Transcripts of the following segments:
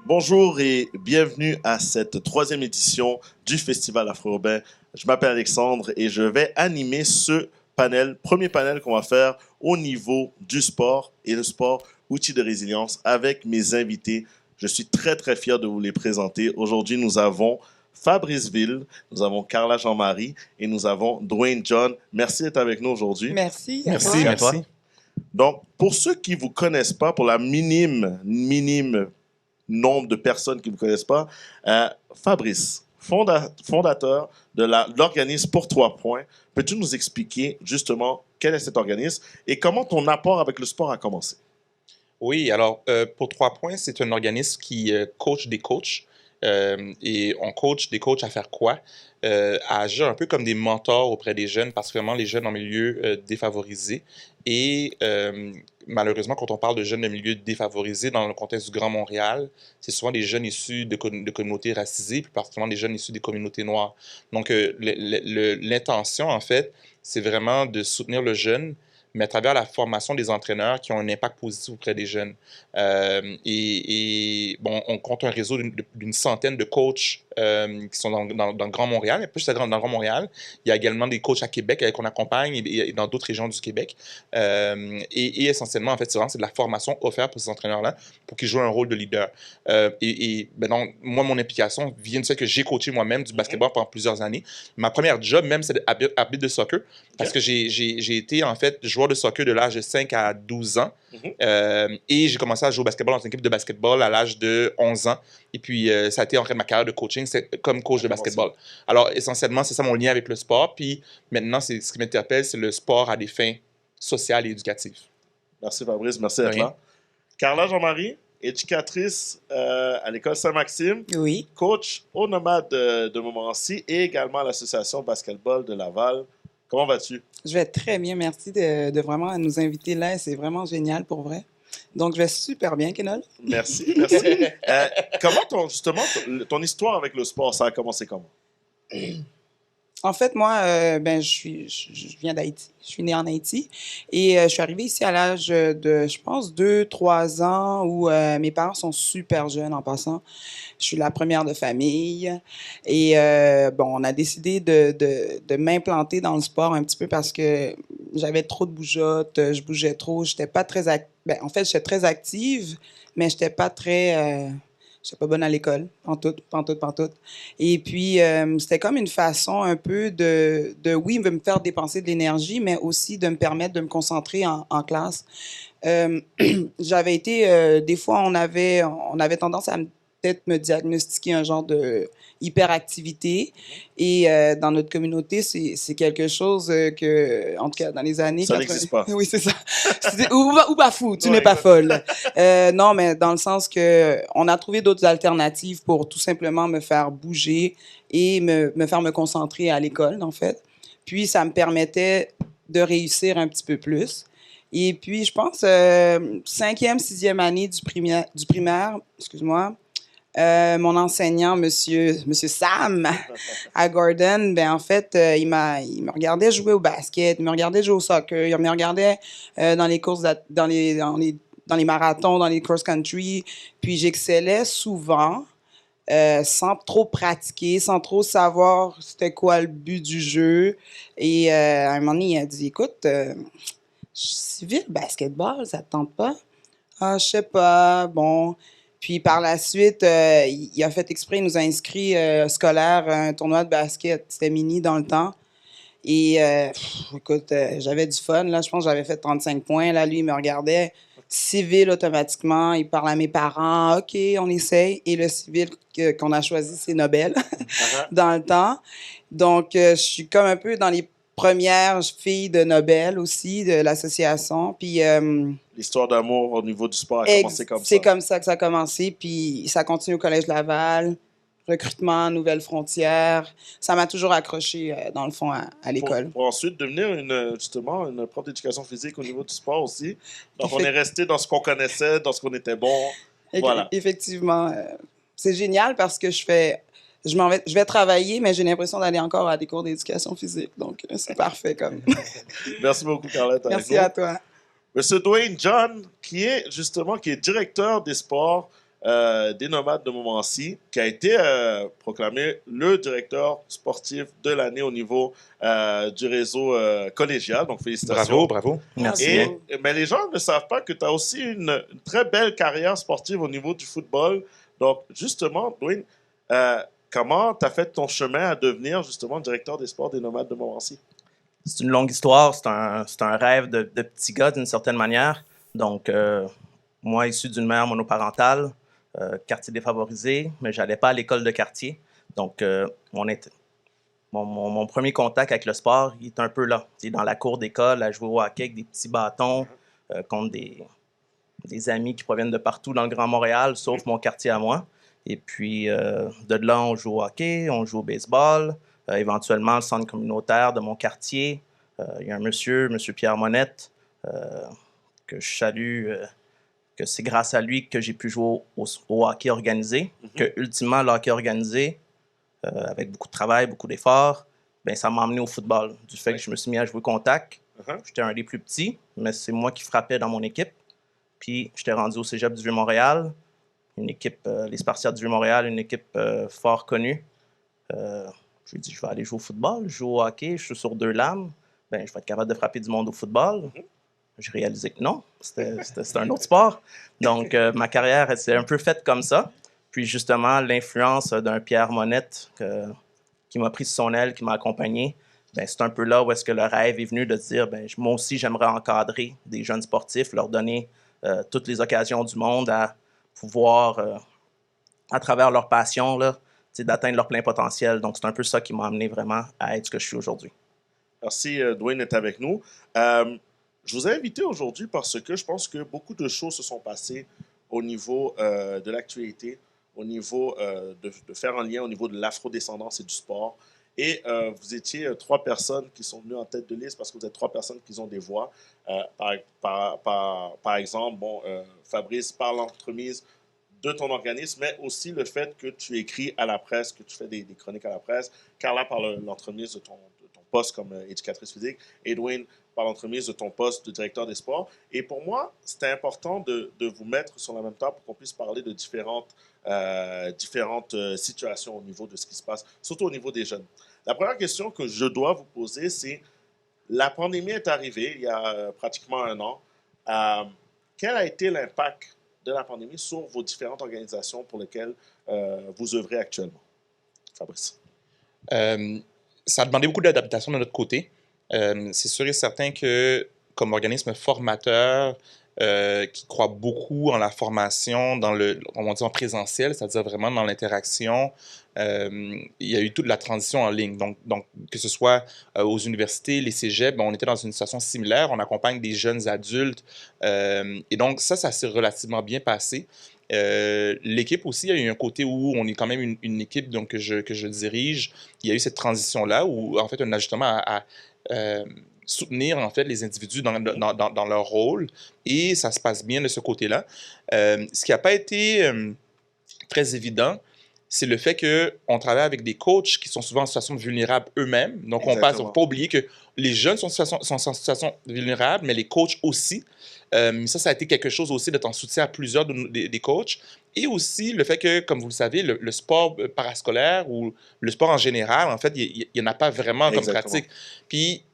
Bonjour et bienvenue à cette troisième édition du Festival Afro-Urbain. Je m'appelle Alexandre et je vais animer ce panel, premier panel qu'on va faire au niveau du sport et le sport outil de résilience avec mes invités. Je suis très très fier de vous les présenter. Aujourd'hui, nous avons Fabrice Ville, nous avons Carla Jean-Marie et nous avons Dwayne John. Merci d'être avec nous aujourd'hui. Merci. Merci, merci. Donc, pour ceux qui ne vous connaissent pas, pour la minime nombre de personnes qui ne vous connaissent pas, Fabrice, fondateur de l'organisme Pour 3 points, peux-tu nous expliquer justement quel est cet organisme et comment ton apport avec le sport a commencé? Oui, alors Pour 3 points, c'est un organisme qui coach des coachs. Et on coach des coachs à faire quoi? À agir un peu comme des mentors auprès des jeunes, particulièrement les jeunes en milieu défavorisé. Et malheureusement, quand on parle de jeunes de milieu défavorisé dans le contexte du Grand Montréal, c'est souvent des jeunes issus de communautés racisées, plus particulièrement des jeunes issus des communautés noires. Donc, l'intention, en fait, c'est vraiment de soutenir le jeune, mais à travers la formation des entraîneurs qui ont un impact positif auprès des jeunes. Bon, on compte un réseau d'une centaine de coachs qui sont dans le Grand Montréal, mais plus dans le Grand Montréal. Il y a également des coachs à Québec qu'on accompagne et dans d'autres régions du Québec. Essentiellement, en fait, c'est de la formation offerte pour ces entraîneurs-là pour qu'ils jouent un rôle de leader. Donc, moi, mon implication vient de ce que j'ai coaché moi-même du basketball pendant plusieurs années. Ma première job, même, c'est d'arbitre de soccer parce que j'ai été, en fait, joueur de soccer de l'âge de 5 à 12 ans. Et j'ai commencé à jouer au basketball dans une équipe de basketball à l'âge de 11 ans. Et puis, ça a été en fait ma carrière de coaching, c'est comme coach de basketball. Alors, essentiellement, c'est ça mon lien avec le sport. Puis maintenant, ce qui m'interpelle, c'est le sport à des fins sociales et éducatives. Merci Fabrice, merci d'être là. Carla Jean-Marie, éducatrice à l'école Saint-Maxime, Oui. coach au Nomade de Montmorency et également à l'association basketball de Laval. Comment vas-tu? Je vais très bien. Merci de vraiment nous inviter là. C'est vraiment génial pour vrai. Donc, je vais super bien, Kenol. Merci, merci. Comment ton histoire avec le sport, ça a commencé comment? En fait, moi, je viens d'Haïti. Je suis née en Haïti et je suis arrivée ici à l'âge de, je pense, 2-3 ans où mes parents sont super jeunes en passant. Je suis la première de famille et on a décidé de m'implanter dans le sport un petit peu parce que j'avais trop de bougeottes, je bougeais trop, j'étais pas très en fait, j'étais très active, mais j'étais pas très j'étais pas bonne à l'école, pantoute. Et puis, c'était comme une façon un peu oui, me faire dépenser de l'énergie, mais aussi de me permettre de me concentrer en classe. J'avais été, des fois, on avait tendance à peut-être me diagnostiquer un genre de hyperactivité. Et dans notre communauté, c'est quelque chose que, en tout cas, dans les années... Ça n'existe pas. Oui, c'est ça. Ou pas fou, tu n'es pas folle. Non, mais dans le sens que on a trouvé d'autres alternatives pour tout simplement me faire bouger et me faire me concentrer à l'école, en fait. Puis, ça me permettait de réussir un petit peu plus. Et puis, je pense, 5e, 6e année du primaire, excuse-moi, mon enseignant, monsieur Sam, à Gordon, en fait, il me regardait jouer au basket, il me regardait jouer au soccer, il me regardait dans les courses, dans les marathons, dans les cross-country. Puis j'excellais souvent, sans trop pratiquer, sans trop savoir c'était quoi le but du jeu. Et à un moment donné, il a dit, écoute, civil, basketball, ça te tente pas? Ah, je sais pas, bon... Puis par la suite, il a fait exprès, il nous a inscrits scolaire à un tournoi de basket. C'était mini dans le temps. Et écoute, j'avais du fun. Là, je pense que j'avais fait 35 points. Là, lui, il me regardait. Civil, automatiquement. Il parlait à mes parents. OK, on essaye. Et le civil qu'on a choisi, c'est Nobel dans le temps. Donc, je suis comme un peu dans les premières filles de Nobel aussi, de l'association. Puis... l'histoire d'amour au niveau du sport a commencé comme ça. C'est comme ça que ça a commencé, puis ça continue au Collège Laval, recrutement, nouvelles frontières. Ça m'a toujours accroché, dans le fond, à l'école. Pour ensuite devenir une prof d'éducation physique au niveau du sport aussi. Donc, on est resté dans ce qu'on connaissait, dans ce qu'on était bon. Voilà. Effectivement. C'est génial parce que je fais je vais travailler, mais j'ai l'impression d'aller encore à des cours d'éducation physique. Donc, c'est parfait comme. Merci beaucoup, Carlette. Avec Merci nous. à toi. Monsieur Dwayne John, qui est directeur des sports des Nomades de Montmorency, qui a été proclamé le directeur sportif de l'année au niveau du réseau collégial. Donc, félicitations. Bravo. Merci. Mais les gens ne savent pas que tu as aussi une très belle carrière sportive au niveau du football. Donc, justement, Dwayne, comment tu as fait ton chemin à devenir justement directeur des sports des Nomades de Montmorency? C'est une longue histoire, c'est un rêve de petit gars d'une certaine manière. Donc, moi, issu d'une mère monoparentale, quartier défavorisé, mais je n'allais pas à l'école de quartier. Donc, mon premier contact avec le sport, il est un peu là. Il est dans la cour d'école, à jouer au hockey avec des petits bâtons, contre des amis qui proviennent de partout dans le Grand Montréal, sauf mon quartier à moi. Et puis, de là, on joue au hockey, on joue au baseball. Éventuellement, le centre communautaire de mon quartier. Il y a un monsieur Pierre Monette, que je salue, que c'est grâce à lui que j'ai pu jouer au hockey organisé, que ultimement, le hockey organisé, avec beaucoup de travail, beaucoup d'efforts, ben, ça m'a emmené au football. Du fait que je me suis mis à jouer contact. J'étais un des plus petits, mais c'est moi qui frappais dans mon équipe. Puis, j'étais rendu au Cégep du Vieux-Montréal, une équipe, les Spartiates du Vieux-Montréal, une équipe fort connue. Je lui ai dit, je vais aller jouer au football, je joue au hockey, je suis sur 2 lames. Ben, je vais être capable de frapper du monde au football. J'ai réalisé que non, c'était un autre sport. Donc, ma carrière, elle s'est un peu faite comme ça. Puis, justement, l'influence d'un Pierre Monette qui m'a pris sous son aile, qui m'a accompagné, ben, c'est un peu là où est-ce que le rêve est venu de se dire, ben, moi aussi, j'aimerais encadrer des jeunes sportifs, leur donner toutes les occasions du monde à pouvoir, à travers leur passion, là, d'atteindre leur plein potentiel. Donc, c'est un peu ça qui m'a amené vraiment à être ce que je suis aujourd'hui. Merci, Dwayne est avec nous. Je vous ai invité aujourd'hui parce que je pense que beaucoup de choses se sont passées au niveau de l'actualité, au niveau de faire un lien au niveau de l'afrodescendance et du sport. Et vous étiez 3 personnes qui sont venues en tête de liste parce que vous êtes 3 personnes qui ont des voix. Par exemple, Fabrice, par l'entremise de ton organisme, mais aussi le fait que tu écris à la presse, que tu fais des chroniques à la presse. Carla, par l'entremise de ton poste comme éducatrice physique. Edwin, par l'entremise de ton poste de directeur des sports. Et pour moi, c'était important de vous mettre sur la même table pour qu'on puisse parler de différentes situations au niveau de ce qui se passe, surtout au niveau des jeunes. La première question que je dois vous poser, c'est la pandémie est arrivée il y a pratiquement 1 an. Quel a été l'impact de la pandémie sur vos différentes organisations pour lesquelles vous œuvrez actuellement? Fabrice. Ça a demandé beaucoup d'adaptation de notre côté. C'est sûr et certain que, comme organisme formateur, qui croit beaucoup en la formation, on va dire en présentiel, c'est-à-dire vraiment dans l'interaction, il y a eu toute la transition en ligne. Donc que ce soit aux universités, les cégeps, on était dans une situation similaire. On accompagne des jeunes adultes. Et donc, ça s'est relativement bien passé. L'équipe aussi, il y a eu un côté où on est quand même une équipe donc, que je dirige. Il y a eu cette transition-là où, en fait, un ajustement à soutenir, en fait, les individus dans leur rôle. Et ça se passe bien de ce côté-là. Ce qui n'a pas été très évident, c'est le fait qu'on travaille avec des coachs qui sont souvent en situation vulnérable eux-mêmes. Donc, on ne faut pas oublier que les jeunes sont en situation vulnérable, mais les coachs aussi. Ça a été quelque chose aussi d'être en soutien à plusieurs des coachs. Et aussi le fait que, comme vous le savez, le sport parascolaire ou le sport en général, en fait, il n'y en a pas vraiment comme pratique. Puis,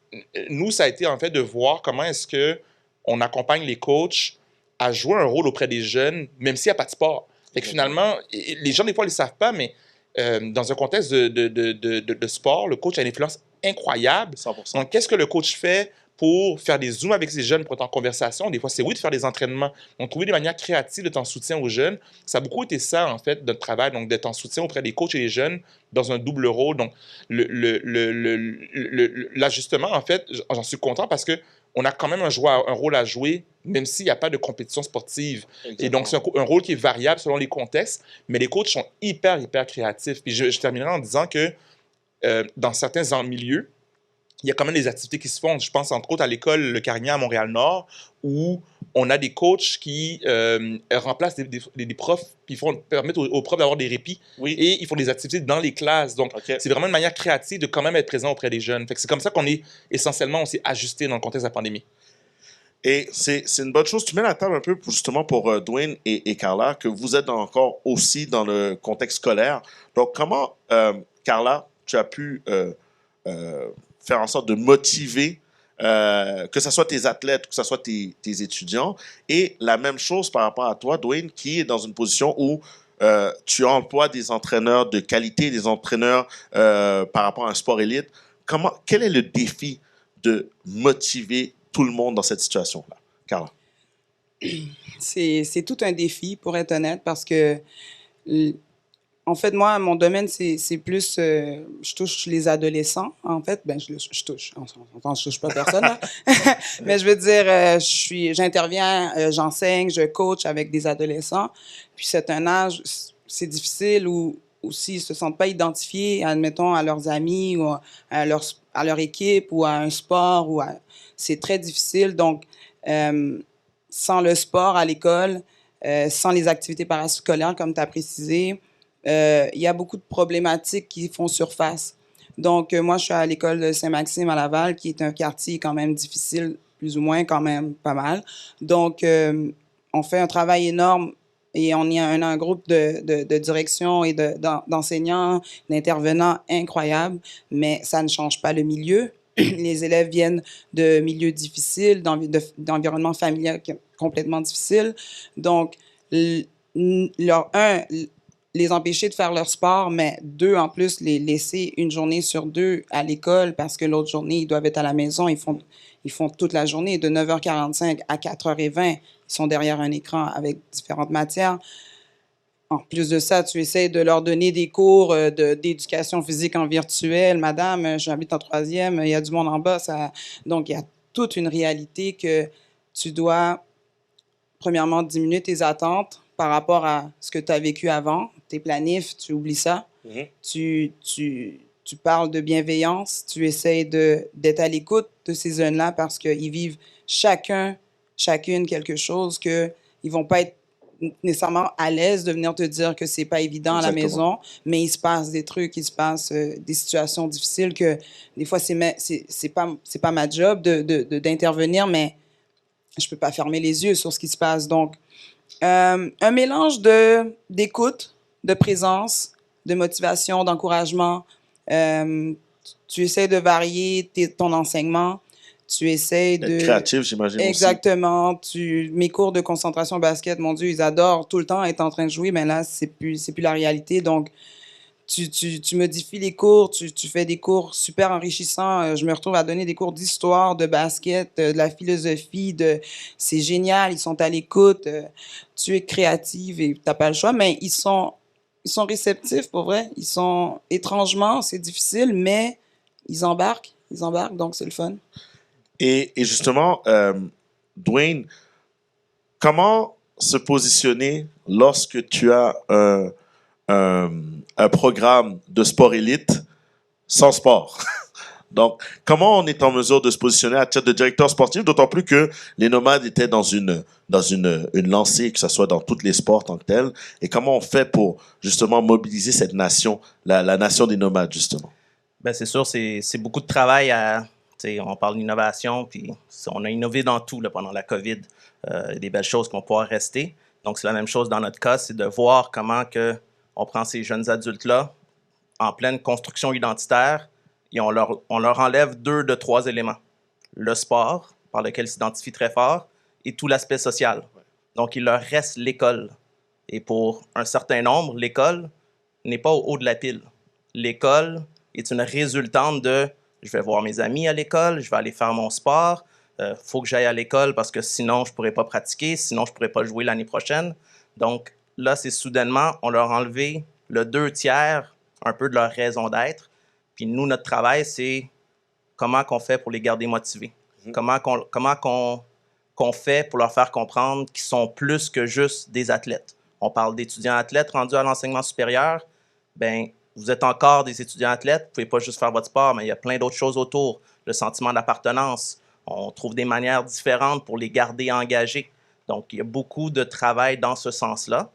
nous, ça a été en fait de voir comment est-ce qu'on accompagne les coachs à jouer un rôle auprès des jeunes, même s'il n'y a pas de sport. Fait que finalement, les gens, des fois, ne le savent pas, mais dans un contexte de sport, le coach a une influence incroyable. 100%. Donc, qu'est-ce que le coach fait pour faire des zooms avec ces jeunes, pour être en conversation? Des fois, c'est oui de faire des entraînements. Donc, trouver des manières créatives d'être en soutien aux jeunes. Ça a beaucoup été ça, en fait, notre travail, donc d'être en soutien auprès des coachs et des jeunes dans un double rôle. Donc, l'ajustement, en fait, j'en suis content parce que on a quand même un rôle à jouer, même s'il n'y a pas de compétition sportive. Exactement. Et donc, c'est un rôle qui est variable selon les contextes, mais les coachs sont hyper créatifs. Puis je terminerai en disant que dans certains milieux, il y a quand même des activités qui se font. Je pense entre autres à l'école Le Carignan à Montréal-Nord, où on a des coachs qui remplacent des profs, puis permettent aux profs d'avoir des répits. Oui. Et ils font des activités dans les classes. Donc, c'est vraiment une manière créative de quand même être présent auprès des jeunes. Fait que c'est comme ça qu'on est essentiellement, on s'est ajusté dans le contexte de la pandémie. Et c'est une bonne chose. Tu mets la table un peu justement pour Dwayne et Carla, que vous êtes encore aussi dans le contexte scolaire. Donc, comment, Carla, tu as pu faire en sorte de motiver que ce soit tes athlètes, que ce soit tes étudiants, et la même chose par rapport à toi, Dwayne, qui est dans une position où tu emploies des entraîneurs de qualité, des entraîneurs par rapport à un sport élite. Quel est le défi de motiver tout le monde dans cette situation-là? Carla. C'est tout un défi, pour être honnête, parce que, en fait, moi, mon domaine, c'est plus... je touche les adolescents, en fait. Ben, je touche. Je touche pas personne, là. Mais je veux dire, j'interviens, j'enseigne, je coach avec des adolescents. Puis c'est un âge, c'est difficile où s'ils se sentent pas identifiés, admettons, à leurs amis ou à leur équipe ou à un sport, c'est très difficile. Donc, sans le sport à l'école, sans les activités parascolaires, comme tu as précisé, il y a beaucoup de problématiques qui font surface. Donc, moi, je suis à l'école de Saint-Maxime à Laval, qui est un quartier quand même difficile, plus ou moins, quand même pas mal. Donc, on fait un travail énorme et on y a un groupe de direction et d'enseignants, d'intervenants incroyables, mais ça ne change pas le milieu. Les élèves viennent de milieux difficiles, d'environnements familiaux complètement difficiles. Donc, les empêcher de faire leur sport, mais 2, en plus, les laisser une journée sur 2 à l'école parce que l'autre journée, ils doivent être à la maison. Ils font toute la journée, de 9h45 à 4h20. Ils sont derrière un écran avec différentes matières. En plus de ça, tu essaies de leur donner des cours d'éducation physique en virtuel. Madame, j'habite en 3e, il y a du monde en bas. Donc, il y a toute une réalité que tu dois, premièrement, diminuer tes attentes par rapport à ce que tu as vécu avant. Tes planifs, tu oublies ça. Mm-hmm. Tu parles de bienveillance. Tu essaies d'être à l'écoute de ces jeunes-là parce qu'ils vivent chacune quelque chose qu'ils ne vont pas être nécessairement à l'aise de venir te dire que c'est pas évident. Exactement. À la maison, mais il se passe des trucs, il se passe des situations difficiles que des fois c'est pas ma job d'intervenir, mais je peux pas fermer les yeux sur ce qui se passe. Donc un mélange d'écoute, de présence, de motivation, d'encouragement. Tu essaies de varier ton enseignement. Tu essaies de... créatif, j'imagine. Exactement. Mes cours de concentration basket, mon Dieu, ils adorent tout le temps être en train de jouer, mais là, c'est plus la réalité. Donc, tu modifies les cours, tu fais des cours super enrichissants. Je me retrouve à donner des cours d'histoire, de basket, de la philosophie. C'est génial, ils sont à l'écoute. Tu es créative et tu n'as pas le choix, mais ils sont réceptifs, pour vrai. Ils sont étrangement, c'est difficile, mais ils embarquent, donc c'est le fun. Et justement, Dwayne, comment se positionner lorsque tu as un programme de sport élite sans sport? Donc, comment on est en mesure de se positionner à titre de directeur sportif, d'autant plus que les nomades étaient dans une lancée, que ce soit dans tous les sports en tant que tel, et comment on fait pour justement mobiliser cette nation, la nation des nomades, justement? Ben, c'est sûr, c'est beaucoup de travail on parle d'innovation, puis on a innové dans tout là, pendant la COVID. Des belles choses qui vont pouvoir rester. Donc, c'est la même chose dans notre cas, c'est de voir comment on prend ces jeunes adultes-là en pleine construction identitaire et on leur enlève 2 de 3 éléments. Le sport, par lequel ils s'identifient très fort, et tout l'aspect social. Donc, il leur reste l'école. Et pour un certain nombre, l'école n'est pas au haut de la pile. L'école est une résultante de je vais voir mes amis à l'école, je vais aller faire mon sport, faut que j'aille à l'école parce que sinon je ne pourrais pas pratiquer, sinon je ne pourrais pas jouer l'année prochaine. Donc là, c'est soudainement, on leur a enlevé le 2/3 un peu de leur raison d'être. Puis nous, notre travail, c'est comment qu'on fait pour les garder motivés. Comment qu'on fait pour leur faire comprendre qu'ils sont plus que juste des athlètes. On parle d'étudiants athlètes rendus à l'enseignement supérieur. Ben, vous êtes encore des étudiants athlètes, vous ne pouvez pas juste faire votre sport, mais il y a plein d'autres choses autour. Le sentiment d'appartenance, on trouve des manières différentes pour les garder engagés. Donc, il y a beaucoup de travail dans ce sens-là.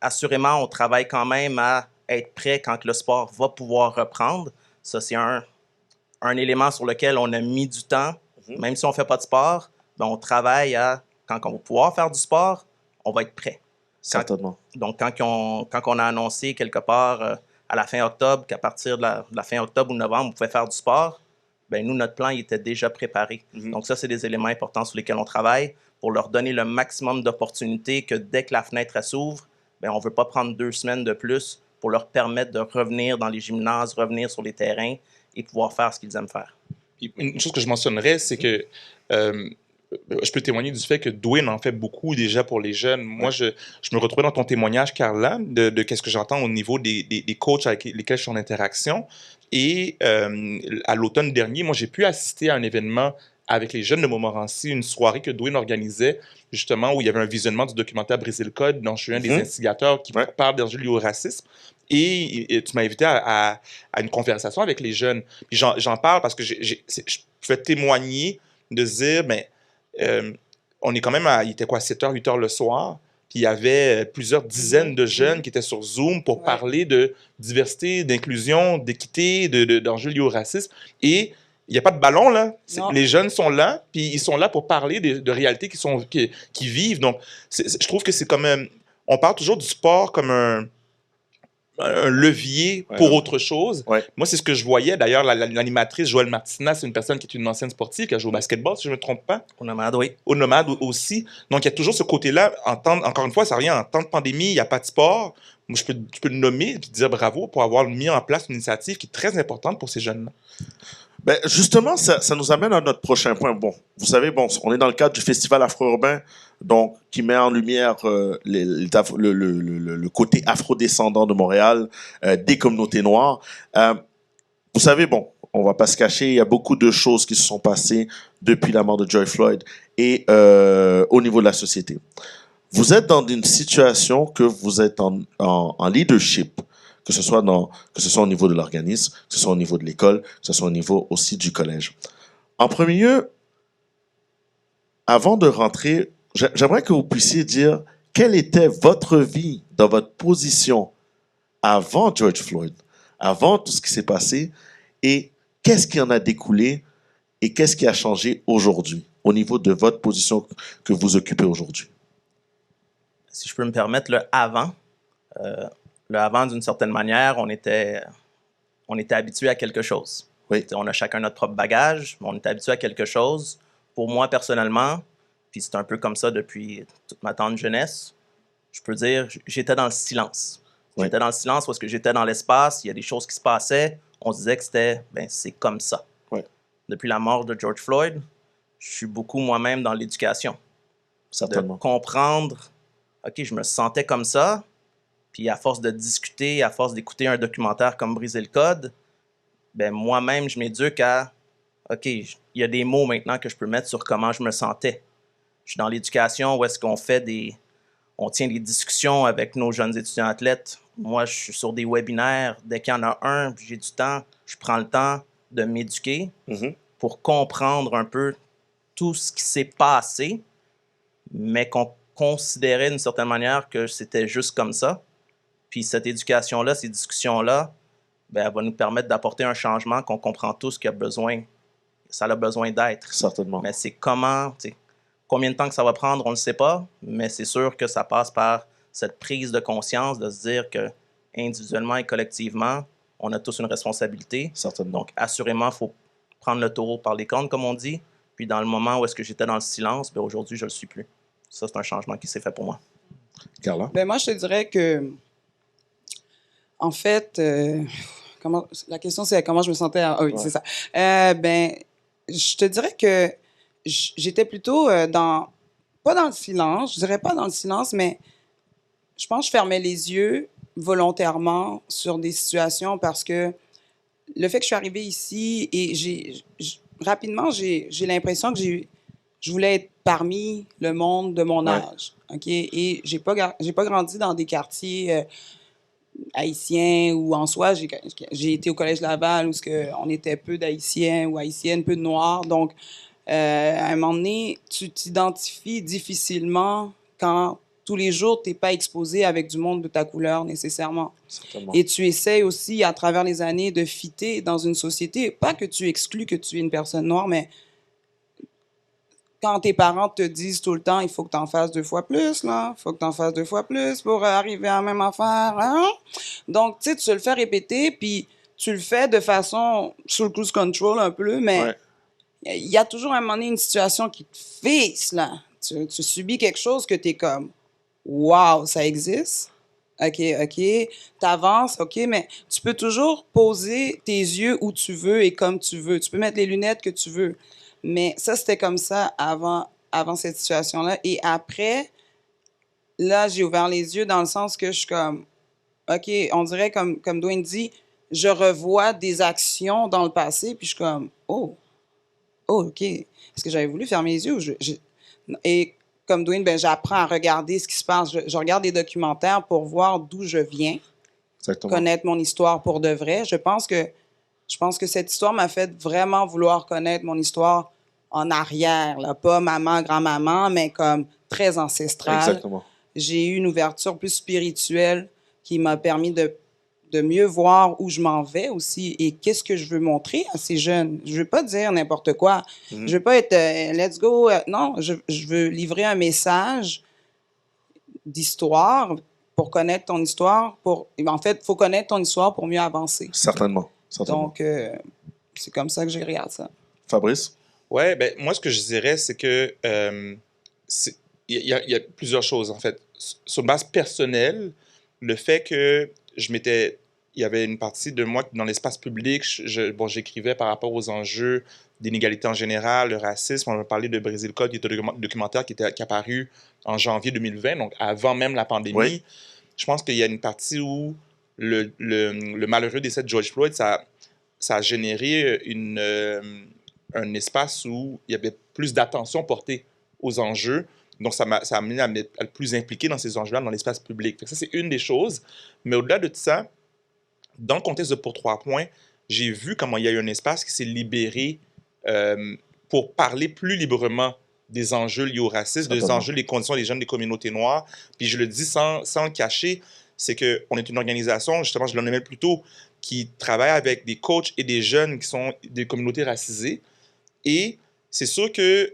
Assurément, on travaille quand même à être prêt quand le sport va pouvoir reprendre. Ça, c'est un élément sur lequel on a mis du temps. Même si on ne fait pas de sport, ben on travaille à, quand on va pouvoir faire du sport, on va être prêt. Certainement. Donc, quand on a annoncé quelque part à la fin octobre qu'à partir de la fin octobre ou novembre, on pouvait faire du sport, ben nous, notre plan il était déjà préparé. Donc, ça, c'est des éléments importants sur lesquels on travaille pour leur donner le maximum d'opportunités que dès que la fenêtre s'ouvre, ben on ne veut pas prendre 2 semaines de plus pour leur permettre de revenir dans les gymnases, revenir sur les terrains et pouvoir faire ce qu'ils aiment faire. Une chose que je mentionnerais, c'est que je peux témoigner du fait que Dwayne en fait beaucoup déjà pour les jeunes. Moi, je me retrouvais dans ton témoignage, Carla, de qu'est-ce que j'entends au niveau des coachs avec lesquels je suis en interaction. Et à l'automne dernier, moi, j'ai pu assister à un événement avec les jeunes de Montmorency, une soirée que Dwayne organisait, justement, où il y avait un visionnement du documentaire Briser le code, dont je suis un des instigateurs qui parle d'injures au racisme. Et tu m'as invité à une conversation avec les jeunes. Puis j'en parle parce que je peux témoigner de se dire, mais on est quand même il était quoi, 7h, 8h le soir, puis il y avait plusieurs dizaines de jeunes qui étaient sur Zoom pour parler de diversité, d'inclusion, d'équité, d'enjeux liés au racisme. Et il n'y a pas de ballon, là. Les jeunes sont là, puis ils sont là pour parler de réalités qui vivent. Donc, je trouve que c'est comme... on parle toujours du sport comme un levier pour autre chose. Moi, c'est ce que je voyais. D'ailleurs, l'animatrice Joëlle Martina, c'est une personne qui est une ancienne sportive, qui a joué au basketball, si je ne me trompe pas. Au Nomade, oui. Au Nomade aussi. Donc, il y a toujours ce côté-là. Encore une fois, ça revient en temps de pandémie, il n'y a pas de sport. Moi, je peux le nommer et dire bravo pour avoir mis en place une initiative qui est très importante pour ces jeunes-là. Ben justement, ça nous amène à notre prochain point. Bon, vous savez, on est dans le cadre du Festival afro-urbain, donc qui met en lumière le côté afro-descendant de Montréal, des communautés noires. Vous savez, on va pas se cacher, il y a beaucoup de choses qui se sont passées depuis la mort de George Floyd et au niveau de la société. Vous êtes dans une situation que vous êtes en leadership, que ce soit au niveau de l'organisme, que ce soit au niveau de l'école, que ce soit au niveau aussi du collège. En premier lieu, avant de rentrer, j'aimerais que vous puissiez dire quelle était votre vie dans votre position avant George Floyd, avant tout ce qui s'est passé, et qu'est-ce qui en a découlé et qu'est-ce qui a changé aujourd'hui au niveau de votre position que vous occupez aujourd'hui. Si je peux me permettre, le avant, d'une certaine manière, on était habitué à quelque chose. Oui. On a chacun notre propre bagage, mais on est habitué à quelque chose. Pour moi, personnellement, puis c'est un peu comme ça depuis toute ma tendre jeunesse, je peux dire, j'étais dans le silence. Oui. J'étais dans le silence parce que j'étais dans l'espace, il y a des choses qui se passaient, on se disait que c'est comme ça. Oui. Depuis la mort de George Floyd, je suis beaucoup moi-même dans l'éducation. Certainement. De comprendre, OK, je me sentais comme ça, puis à force de discuter, à force d'écouter un documentaire comme Briser le code, ben moi-même, je m'éduque à, OK, il y a des mots maintenant que je peux mettre sur comment je me sentais. Je suis dans l'éducation où est-ce qu'on on tient des discussions avec nos jeunes étudiants athlètes. Moi, je suis sur des webinaires. Dès qu'il y en a un, puis j'ai du temps, je prends le temps de m'éduquer pour comprendre un peu tout ce qui s'est passé, mais qu'on considérait d'une certaine manière que c'était juste comme ça. Puis cette éducation-là, ces discussions-là, ben, elle va nous permettre d'apporter un changement qu'on comprend tous qu'il y a besoin. Ça a besoin d'être. Certainement. Mais c'est combien de temps que ça va prendre, on ne sait pas, mais c'est sûr que ça passe par cette prise de conscience de se dire que individuellement et collectivement, on a tous une responsabilité. Certainement. Donc, assurément, il faut prendre le taureau par les cornes, comme on dit. Puis dans le moment où est-ce que j'étais dans le silence, ben aujourd'hui, je ne le suis plus. Ça, c'est un changement qui s'est fait pour moi. Carla? Ben moi, je te dirais que, en fait, la question, c'est comment je me sentais. Oui, c'est ça. Ben, je te dirais que j'étais plutôt pas dans le silence, je dirais pas dans le silence, mais je pense que je fermais les yeux volontairement sur des situations parce que le fait que je suis arrivée ici et rapidement, j'ai l'impression que je voulais être parmi le monde de mon âge. OK? Et j'ai pas grandi dans des quartiers haïtiens ou en soi, j'ai été au Collège Laval où on était peu d'Haïtiens ou Haïtiennes, peu de Noirs. Donc, À un moment donné, tu t'identifies difficilement quand tous les jours, tu n'es pas exposé avec du monde de ta couleur nécessairement. Certainement. Et tu essaies aussi, à travers les années, de fitter dans une société. Pas que tu exclues que tu es une personne noire, mais quand tes parents te disent tout le temps, il faut que tu en fasses 2 fois plus, là, il faut que tu en fasses 2 fois plus pour arriver à la même affaire, hein? Donc, tu sais, tu le fais répéter, puis tu le fais de façon sous le cruise control un peu, mais Ouais. il y a toujours à un moment donné une situation qui te fisse, là. Tu subis quelque chose que tu es comme, wow, ça existe? OK, OK. T'avances, OK, mais tu peux toujours poser tes yeux où tu veux et comme tu veux. Tu peux mettre les lunettes que tu veux. Mais ça, c'était comme ça avant cette situation-là. Et après, là, j'ai ouvert les yeux dans le sens que je suis comme, OK, on dirait comme Dwayne dit, je revois des actions dans le passé, puis je suis comme, oh, OK. Est-ce que j'avais voulu fermer les yeux? Et comme Dwayne, ben, j'apprends à regarder ce qui se passe. Je regarde des documentaires pour voir d'où je viens, Exactement. connaître mon histoire pour de vrai. Je pense que cette histoire m'a fait vraiment vouloir connaître mon histoire en arrière, là. Pas maman, grand-maman, mais comme très ancestrale. Exactement. J'ai eu une ouverture plus spirituelle qui m'a permis de mieux voir où je m'en vais aussi et qu'est-ce que je veux montrer à ces jeunes. Je veux pas dire n'importe quoi. Mhm. Je veux pas être let's go. Non, je veux livrer un message d'histoire pour connaître ton histoire. En fait, il faut connaître ton histoire pour mieux avancer. Certainement. Certainement. Donc, c'est comme ça que je regarde ça. Fabrice? Ouais, ben, moi, ce que je dirais, c'est que il y a plusieurs choses, en fait. Sur base personnelle, le fait que il y avait une partie de moi dans l'espace public, j'écrivais par rapport aux enjeux d'inégalité en général, le racisme. On m'a parlé de Brésil Code, qui est un documentaire qui est apparu en janvier 2020, donc avant même la pandémie. Oui. Je pense qu'il y a une partie où le malheureux décès de George Floyd, ça a généré un espace où il y avait plus d'attention portée aux enjeux. Donc, ça a amené à être plus impliqué dans ces enjeux-là dans l'espace public. Fait que ça, c'est une des choses. Mais au-delà de ça, dans le contexte de Pour 3 points, j'ai vu comment il y a eu un espace qui s'est libéré pour parler plus librement des enjeux liés au racisme, des Certainement. enjeux des conditions des jeunes des communautés noires. Puis je le dis sans le cacher, c'est qu'on est une organisation, justement, je l'en aimais plus tôt, qui travaille avec des coachs et des jeunes qui sont des communautés racisées. Et c'est sûr que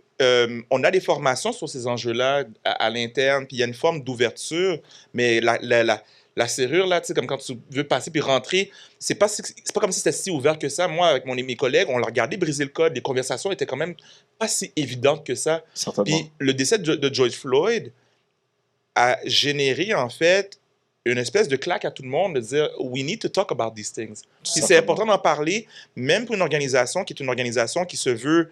on a des formations sur ces enjeux-là à l'interne, puis il y a une forme d'ouverture, mais la serrure, là, tu sais, comme quand tu veux passer puis rentrer, c'est pas comme si c'était si ouvert que ça. Moi, avec mes collègues, on l'a regardé briser le code, les conversations étaient quand même pas si évidentes que ça. Certainement. Puis le décès de George Floyd a généré, en fait, une espèce de claque à tout le monde de dire « we need to talk about these things ». Puis c'est important d'en parler, même pour une organisation qui est une organisation qui se veut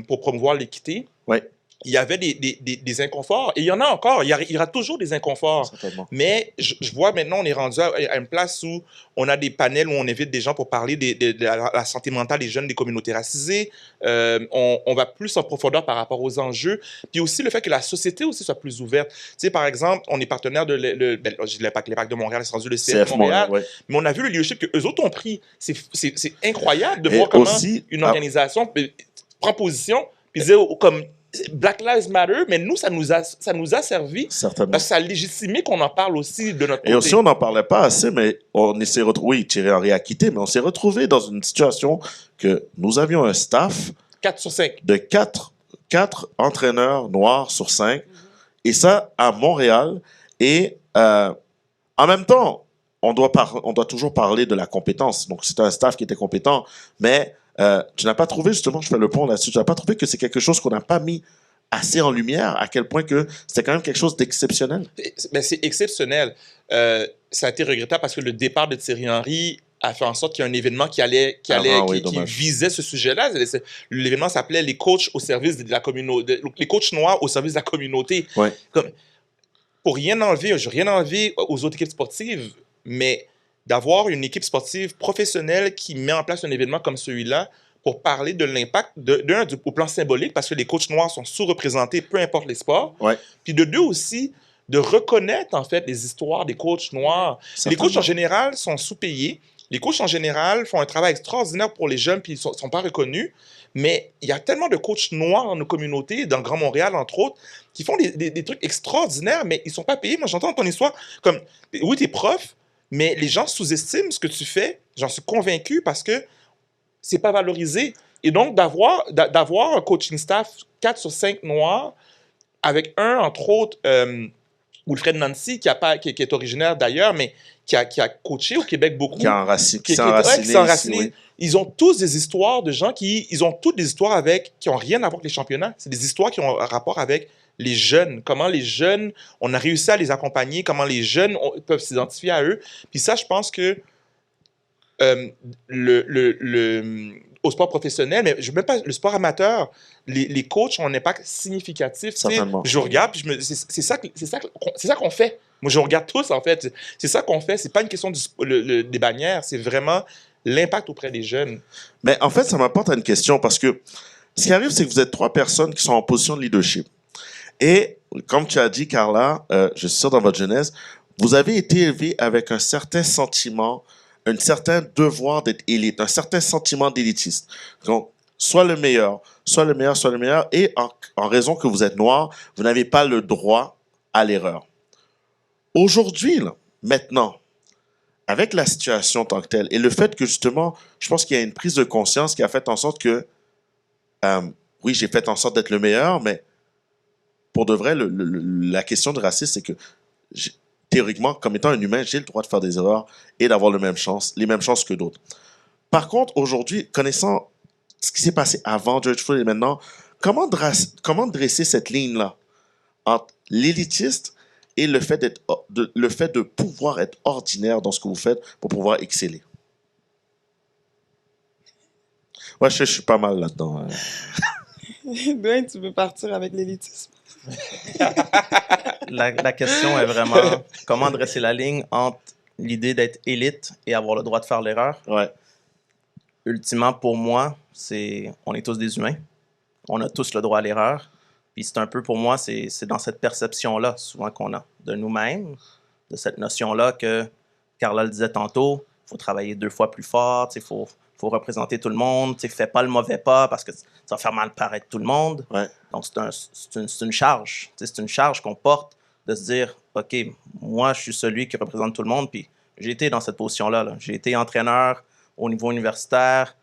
pour promouvoir l'équité. Ouais. Il y avait des inconforts, et il y en a encore, il y aura toujours des inconforts. Certainement. Mais je vois maintenant, on est rendu à une place où on a des panels où on invite des gens pour parler de la santé mentale des jeunes des communautés racisées. On va plus en profondeur par rapport aux enjeux. Puis aussi le fait que la société aussi soit plus ouverte. Tu sais, par exemple, on est partenaire de l'EPAC de Montréal, c'est rendu le CF Montréal. Ouais. Mais on a vu le leadership qu'eux autres ont pris. C'est incroyable de Et voir comment aussi, une organisation prend position puis dire comme Black Lives Matter, mais nous, ça nous a servi Certainement. parce que ça a légitimé qu'on en parle aussi de notre côté. Et aussi, on n'en parlait pas assez, mais on s'est retrouvé, oui, Thierry Henry a quitté, mais on s'est retrouvé dans une situation que nous avions un staff 4 sur 5. de 4 entraîneurs noirs sur 5, et ça à Montréal. Et en même temps, on doit toujours parler de la compétence. Donc, c'était un staff qui était compétent, mais tu n'as pas trouvé, justement, je fais le pont là-dessus, tu n'as pas trouvé que c'est quelque chose qu'on n'a pas mis assez en lumière, à quel point que c'était quand même quelque chose d'exceptionnel? Ben, c'est exceptionnel. Ça a été regrettable parce que le départ de Thierry Henry a fait en sorte qu'il y a un événement qui visait ce sujet-là. L'événement s'appelait les coachs au service de la communauté, les coachs noirs au service de la communauté. Ouais. Pour rien enlever, je n'ai rien enlevé aux autres équipes sportives, mais d'avoir une équipe sportive professionnelle qui met en place un événement comme celui-là pour parler de l'impact, au plan symbolique, parce que les coachs noirs sont sous-représentés, peu importe les sports. Ouais. Puis de deux aussi, de reconnaître en fait les histoires des coachs noirs. Les coachs en général sont sous-payés. Les coachs, en général, font un travail extraordinaire pour les jeunes, puis ils ne sont pas reconnus. Mais il y a tellement de coachs noirs dans nos communautés, dans le Grand Montréal, entre autres, qui font des trucs extraordinaires, mais ils ne sont pas payés. Moi, j'entends ton histoire comme, oui, tu es prof, mais les gens sous-estiment ce que tu fais. J'en suis convaincu parce que c'est pas valorisé. Et donc, d'avoir un coaching staff 4 sur 5 noirs, avec un, entre autres, Wilfred Nancy, qui est originaire d'ailleurs, mais qui a coaché au Québec beaucoup. Qui s'est enraciné. Oui. Ils ont tous des histoires de gens ils ont toutes des histoires qui n'ont rien à voir avec les championnats. C'est des histoires qui ont un rapport avec les jeunes. Comment les jeunes, on a réussi à les accompagner, comment les jeunes peuvent s'identifier à eux. Puis ça, je pense que au sport professionnel, mais même pas le sport amateur, les coachs ont un impact significatif. Certainement. Je regarde, puis c'est ça qu'on fait. Moi, je regarde tous, en fait. C'est ça qu'on fait. C'est pas une question des bannières, c'est vraiment l'impact auprès des jeunes. Mais en fait, ça m'apporte à une question parce que ce qui arrive, c'est que vous êtes 3 personnes qui sont en position de leadership. Et comme tu as dit, Carla, je suis sûr dans votre jeunesse, vous avez été élevé avec un certain sentiment, un certain devoir d'être élite, un certain sentiment d'élitiste. Donc, soit le meilleur, soit le meilleur, soit le meilleur. Et en raison que vous êtes noir, vous n'avez pas le droit à l'erreur. Aujourd'hui, là, maintenant, avec la situation en tant que telle, et le fait que justement, je pense qu'il y a une prise de conscience qui a fait en sorte que, oui, j'ai fait en sorte d'être le meilleur, mais pour de vrai, la question du racisme, c'est que théoriquement, comme étant un humain, j'ai le droit de faire des erreurs et d'avoir les mêmes chances que d'autres. Par contre, aujourd'hui, connaissant ce qui s'est passé avant George Floyd et maintenant, comment dresser cette ligne-là entre l'élitiste et le fait de pouvoir être ordinaire dans ce que vous faites pour pouvoir exceller? Ouais, je suis pas mal là-dedans. Dwayne, tu veux partir avec l'élitisme? La question est vraiment comment dresser la ligne entre l'idée d'être élite et avoir le droit de faire l'erreur. Ouais. Ultimement, pour moi, on est tous des humains. On a tous le droit à l'erreur. Puis c'est un peu, pour moi, c'est dans cette perception-là, souvent qu'on a de nous-mêmes, de cette notion-là que Carla le disait tantôt, il faut travailler 2 fois plus fort, il faut représenter tout le monde, fais pas le mauvais pas parce que ça va faire mal paraître tout le monde. Ouais. Donc, c'est une charge. C'est une charge qu'on porte de se dire, OK, moi, je suis celui qui représente tout le monde. Puis j'ai été dans cette position-là. Là. J'ai été entraîneur au niveau universitaire,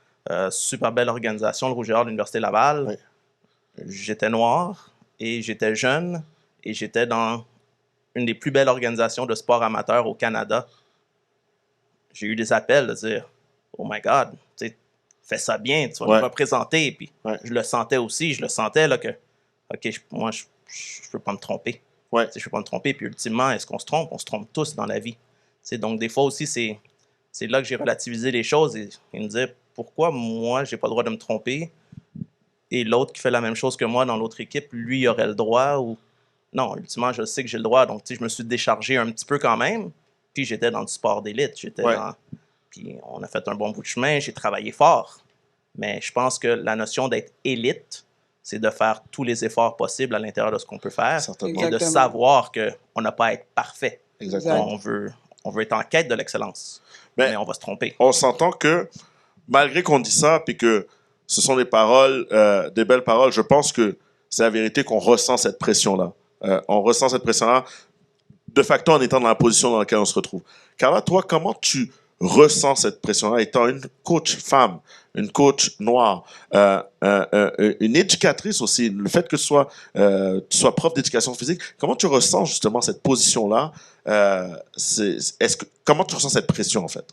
super belle organisation, le Rouge et Or de l'Université Laval. Ouais. J'étais noir et j'étais jeune et j'étais dans une des plus belles organisations de sport amateur au Canada. J'ai eu des appels de dire, oh my God, fais ça bien, tu vas nous représenter. Puis je le sentais aussi, je le sentais là, que, OK, moi, je ne peux pas me tromper. Je ne peux pas me tromper. Puis ultimement, est-ce qu'on se trompe? On se trompe tous dans la vie. Donc, des fois aussi, c'est là que j'ai relativisé les choses et me dire, pourquoi moi, je n'ai pas le droit de me tromper et l'autre qui fait la même chose que moi dans l'autre équipe, lui, il aurait le droit ou... Non, ultimement, je sais que j'ai le droit. Donc, je me suis déchargé un petit peu quand même. Puis, j'étais dans du sport d'élite. Puis, on a fait un bon bout de chemin. J'ai travaillé fort. Mais je pense que la notion d'être élite, c'est de faire tous les efforts possibles à l'intérieur de ce qu'on peut faire. Certainement. Et de savoir qu'on n'a pas à être parfait. Exactement. On veut être en quête de l'excellence. Mais on va se tromper. On s'entend que, malgré qu'on dit ça, puis que ce sont des paroles, des belles paroles, je pense que c'est la vérité qu'on ressent cette pression-là. On ressent cette pression-là de facto en étant dans la position dans laquelle on se retrouve. Carla, toi, comment tu ressens cette pression-là étant une coach femme, une coach noire, une éducatrice aussi, le fait que tu sois prof d'éducation physique, comment tu ressens justement cette position-là? Comment tu ressens cette pression en fait?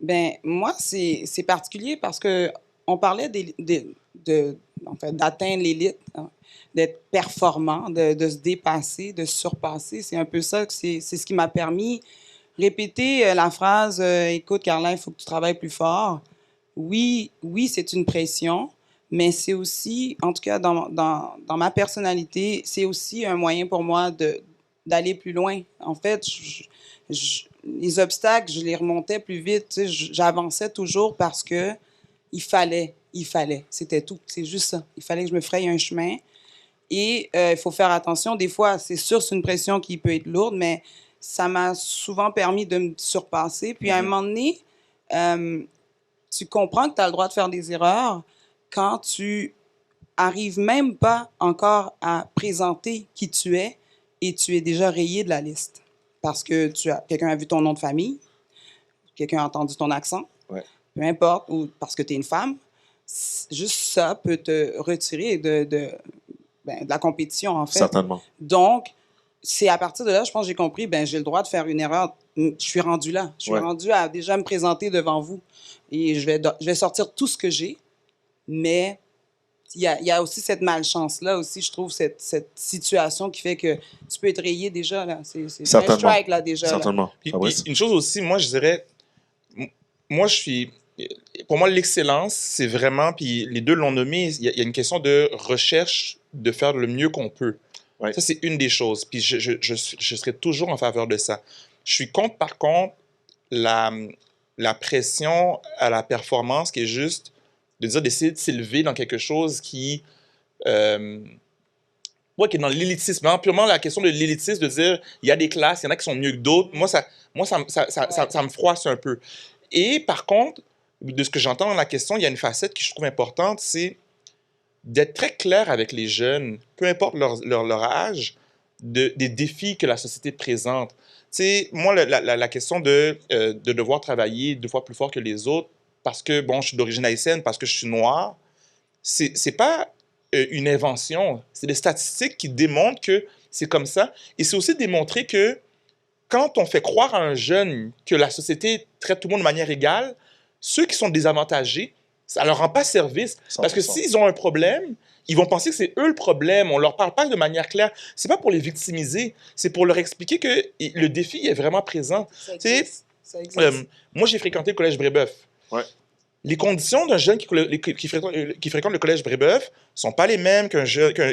Ben moi, c'est particulier parce que on parlait d'atteindre l'élite, hein, d'être performant, de se dépasser, de se surpasser. C'est un peu ça, c'est ce qui m'a permis répéter la phrase écoute, Carla, il faut que tu travailles plus fort. Oui, c'est une pression, mais c'est aussi, en tout cas dans ma personnalité, c'est aussi un moyen pour moi d'aller plus loin. En fait, les obstacles, je les remontais plus vite. J'avançais toujours parce que il fallait. C'était tout. C'est juste ça. Il fallait que je me fraye un chemin. Et il faut faire attention. Des fois, c'est sûr, c'est une pression qui peut être lourde, mais ça m'a souvent permis de me surpasser. Puis à un moment donné, tu comprends que tu as le droit de faire des erreurs quand tu arrives même pas encore à présenter qui tu es et tu es déjà rayé de la liste. Parce que quelqu'un a vu ton nom de famille, quelqu'un a entendu ton accent, peu importe, ou parce que tu es une femme, juste ça peut te retirer de la compétition, en fait. Certainement. Donc, c'est à partir de là, je pense que j'ai compris, j'ai le droit de faire une erreur. Je suis rendu là. Je suis rendu à déjà me présenter devant vous. Et je vais sortir tout ce que j'ai, mais il y a aussi cette malchance-là aussi, je trouve, cette situation qui fait que tu peux être rayé déjà, là. C'est un strike, là, déjà. Certainement. Puis une chose aussi, moi, je dirais, moi, pour moi, l'excellence, c'est vraiment, puis les deux l'ont nommé, il y a une question de recherche, de faire le mieux qu'on peut. Ouais. Ça, c'est une des choses. Puis je serai toujours en faveur de ça. Je suis contre, par contre, la pression à la performance qui est juste de dire d'essayer de s'élever dans quelque chose qui est dans l'élitisme. Hein? Purement la question de l'élitisme, de dire il y a des classes, il y en a qui sont mieux que d'autres. Moi, ça me froisse un peu. Et par contre, de ce que j'entends dans la question, il y a une facette que je trouve importante, c'est d'être très clair avec les jeunes, peu importe leur âge, des défis que la société présente. Tu sais, moi, la question de devoir travailler 2 fois plus fort que les autres parce que, bon, je suis d'origine haïtienne, parce que je suis noir, c'est pas une invention. C'est des statistiques qui démontrent que c'est comme ça. Et c'est aussi démontrer que quand on fait croire à un jeune que la société traite tout le monde de manière égale, ceux qui sont désavantagés, ça ne leur rend pas service. 100%. Parce que s'ils ont un problème, ils vont penser que c'est eux le problème. On ne leur parle pas de manière claire. Ce n'est pas pour les victimiser. C'est pour leur expliquer que le défi est vraiment présent. Ça existe. Moi, j'ai fréquenté le collège Brébeuf. Ouais. Les conditions d'un jeune qui fréquente le collège Brébeuf ne sont pas les mêmes que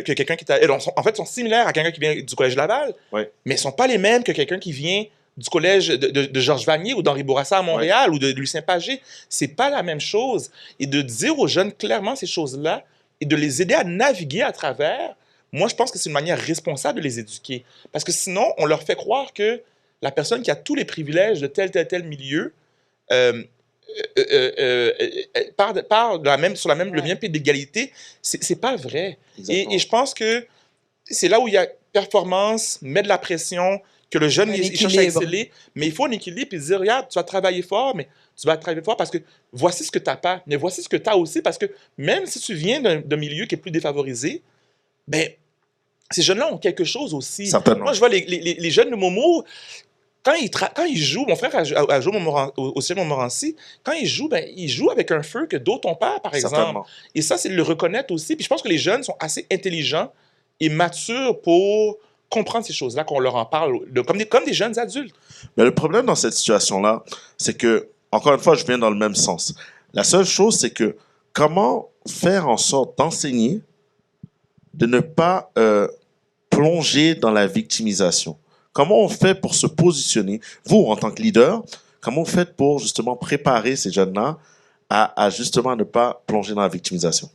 quelqu'un qui est... En fait, sont similaires à quelqu'un qui vient du collège Laval, mais ne sont pas les mêmes que quelqu'un qui vient du collège de Georges Vanier ou d'Henri Bourassa à Montréal ou de Lucien Pagé. C'est pas la même chose. Et de dire aux jeunes clairement ces choses-là et de les aider à naviguer à travers, moi, je pense que c'est une manière responsable de les éduquer. Parce que sinon, on leur fait croire que la personne qui a tous les privilèges de tel milieu part sur le même pied d'égalité. C'est pas vrai. Et je pense que c'est là où il y a performance, met de la pression, que le jeune il cherche à exceller, mais il faut un équilibre et dire, regarde, tu vas travailler fort, mais tu vas travailler fort parce que voici ce que tu n'as pas, mais voici ce que tu as aussi, parce que même si tu viens d'un milieu qui est plus défavorisé, ben, ces jeunes-là ont quelque chose aussi. Certainement. Moi, je vois les jeunes de Momo, quand ils jouent, mon frère a joué au Ciel Montmorency, quand ils jouent avec un feu que d'autres n'ont pas, par exemple. Certainement. Et ça, c'est de le reconnaître aussi. Puis je pense que les jeunes sont assez intelligents et matures pour comprendre ces choses-là, qu'on leur en parle comme des jeunes adultes. Mais le problème dans cette situation-là, c'est que, encore une fois, je viens dans le même sens. La seule chose, c'est que comment faire en sorte d'enseigner, de ne pas plonger dans la victimisation? Comment on fait pour se positionner, vous, en tant que leader, comment vous faites pour justement préparer ces jeunes-là à justement ne pas plonger dans la victimisation?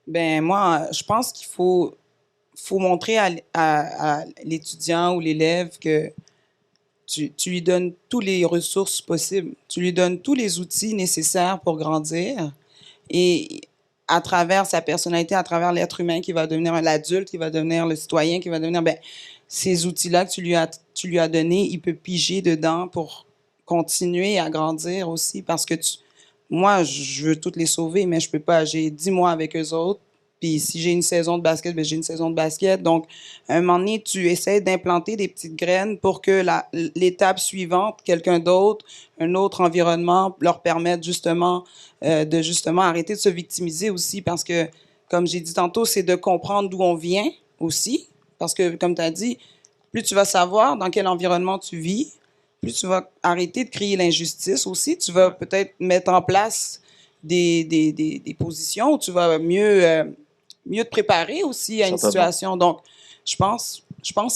Ben moi, je pense qu'il faut montrer à l'étudiant ou l'élève que tu lui donnes toutes les ressources possibles. Tu lui donnes tous les outils nécessaires pour grandir. Et à travers sa personnalité, à travers l'être humain qui va devenir l'adulte, qui va devenir le citoyen, qui va devenir... ces outils-là que tu lui as donnés, il peut piger dedans pour continuer à grandir aussi. Parce que moi, je veux toutes les sauver, mais je peux pas. J'ai 10 mois avec eux autres. Puis si j'ai une saison de basket, j'ai une saison de basket. Donc, à un moment donné, tu essaies d'implanter des petites graines pour que l'étape suivante, quelqu'un d'autre, un autre environnement, leur permette justement arrêter de se victimiser aussi. Parce que, comme j'ai dit tantôt, c'est de comprendre d'où on vient aussi. Parce que, comme tu as dit, plus tu vas savoir dans quel environnement tu vis, plus tu vas arrêter de crier l'injustice aussi. Tu vas peut-être mettre en place des positions où tu vas mieux te préparer aussi à une situation. Donc, je pense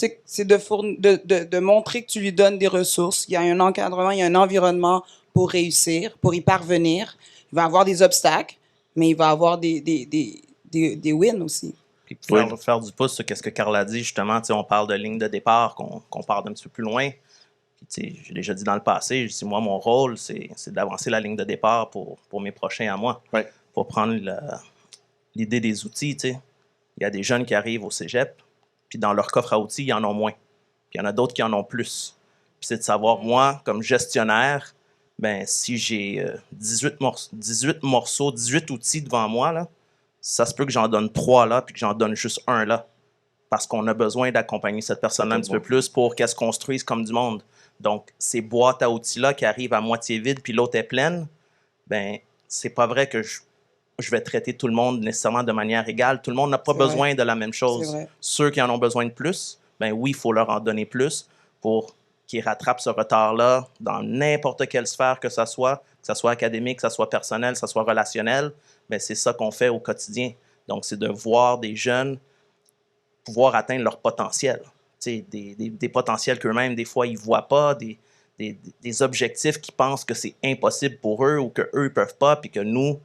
que c'est de montrer que tu lui donnes des ressources. Il y a un encadrement, il y a un environnement pour réussir, pour y parvenir. Il va avoir des obstacles, mais il va avoir des wins aussi. Puis pour faire du pouce sur ce que Carl a dit, justement, on parle de ligne de départ, qu'on part d'un petit peu plus loin. Puis, j'ai déjà dit dans le passé, je dis, moi, mon rôle, c'est d'avancer la ligne de départ pour mes prochains à moi. Ouais. Pour prendre l'idée des outils, tu sais. Il y a des jeunes qui arrivent au cégep, puis dans leur coffre à outils, ils en ont moins. Puis il y en a d'autres qui en ont plus. Puis c'est de savoir, moi, comme gestionnaire, ben si j'ai 18 morceaux, 18 outils devant moi, là, ça se peut que j'en donne 3 là, puis que j'en donne juste un là. Parce qu'on a besoin d'accompagner cette personne-là un petit peu plus pour qu'elle se construise comme du monde. Donc, ces boîtes à outils-là qui arrivent à moitié vides, puis l'autre est pleine, ben c'est pas vrai que je vais traiter tout le monde nécessairement de manière égale. Tout le monde n'a pas besoin de la même chose. Ceux qui en ont besoin de plus, ben oui, il faut leur en donner plus pour qu'ils rattrapent ce retard-là dans n'importe quelle sphère que ce soit académique, que ce soit personnel, que ce soit relationnel. Ben c'est ça qu'on fait au quotidien. Donc, c'est de voir des jeunes pouvoir atteindre leur potentiel. Des potentiels qu'eux-mêmes, des fois, ils ne voient pas, des objectifs qu'ils pensent que c'est impossible pour eux ou qu'eux ne peuvent pas, puis que nous,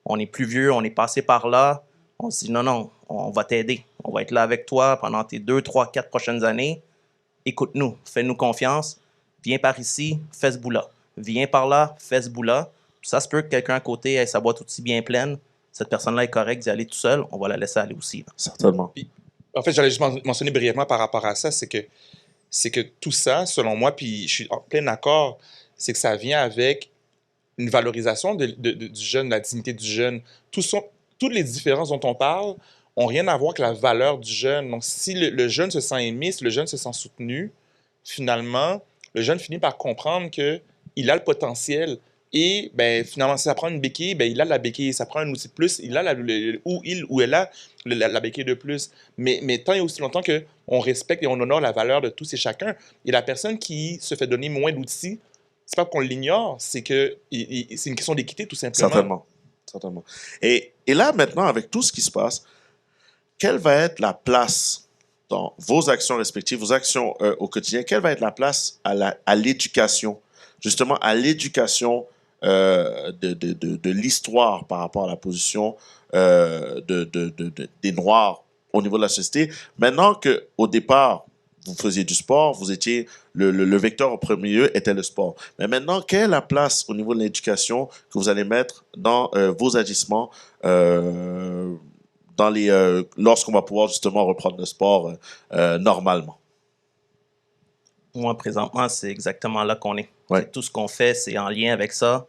on est plus vieux, on est passé par là. On se dit non, on va t'aider. On va être là avec toi pendant tes 2, 3, 4 prochaines années. Écoute-nous, fais-nous confiance. Viens par ici, fais ce bout-là. Viens par là, fais ce bout-là. Ça se peut que quelqu'un à côté ait sa boîte outils bien pleine. Cette personne-là est correcte d'y aller tout seul. On va la laisser aller aussi. Là. Certainement. Puis, en fait, j'allais juste mentionner brièvement par rapport à ça, c'est que tout ça, selon moi, puis je suis en plein accord, c'est que ça vient avec une valorisation du jeune, la dignité du jeune. Toutes les différences dont on parle n'ont rien à voir avec la valeur du jeune. Donc, si le jeune se sent aimé, si le jeune se sent soutenu, finalement, le jeune finit par comprendre qu'il a le potentiel. Et ben, finalement, si ça prend une béquille, ben, il a la béquille. Ça prend un outil de plus, il a ou elle a la béquille de plus. Mais tant et aussi longtemps qu'on respecte et on honore la valeur de tous et chacun, et la personne qui se fait donner moins d'outils, c'est pas qu'on l'ignore, c'est une question d'équité, tout simplement. Certainement. Et là, maintenant, avec tout ce qui se passe, quelle va être la place dans vos actions respectives, vos actions au quotidien, quelle va être la place à l'éducation, justement à l'éducation de l'histoire par rapport à la position des Noirs au niveau de la société. Maintenant qu'au départ, vous faisiez du sport, vous étiez le vecteur au premier lieu était le sport. Mais maintenant, quelle est la place au niveau de l'éducation que vous allez mettre dans vos agissements lorsqu'on va pouvoir justement reprendre le sport normalement? Moi, présentement, c'est exactement là qu'on est. Ouais. Tout ce qu'on fait, c'est en lien avec ça.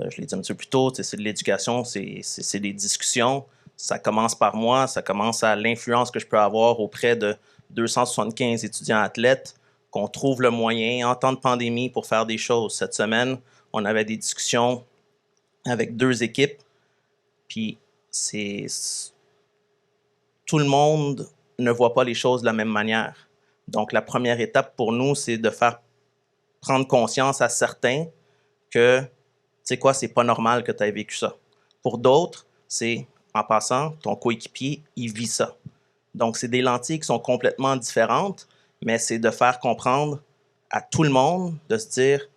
Je l'ai dit un petit peu plus tôt, c'est de l'éducation, c'est des discussions. Ça commence par moi, ça commence à l'influence que je peux avoir auprès de 275 étudiants athlètes, qu'on trouve le moyen en temps de pandémie pour faire des choses. Cette semaine, on avait des discussions avec 2 équipes, puis tout le monde ne voit pas les choses de la même manière. Donc, la première étape pour nous, c'est de faire prendre conscience à certains que, tu sais quoi, c'est pas normal que tu aies vécu ça. Pour d'autres, c'est, en passant, ton coéquipier, il vit ça. Donc, c'est des lentilles qui sont complètement différentes, mais c'est de faire comprendre à tout le monde, de se dire,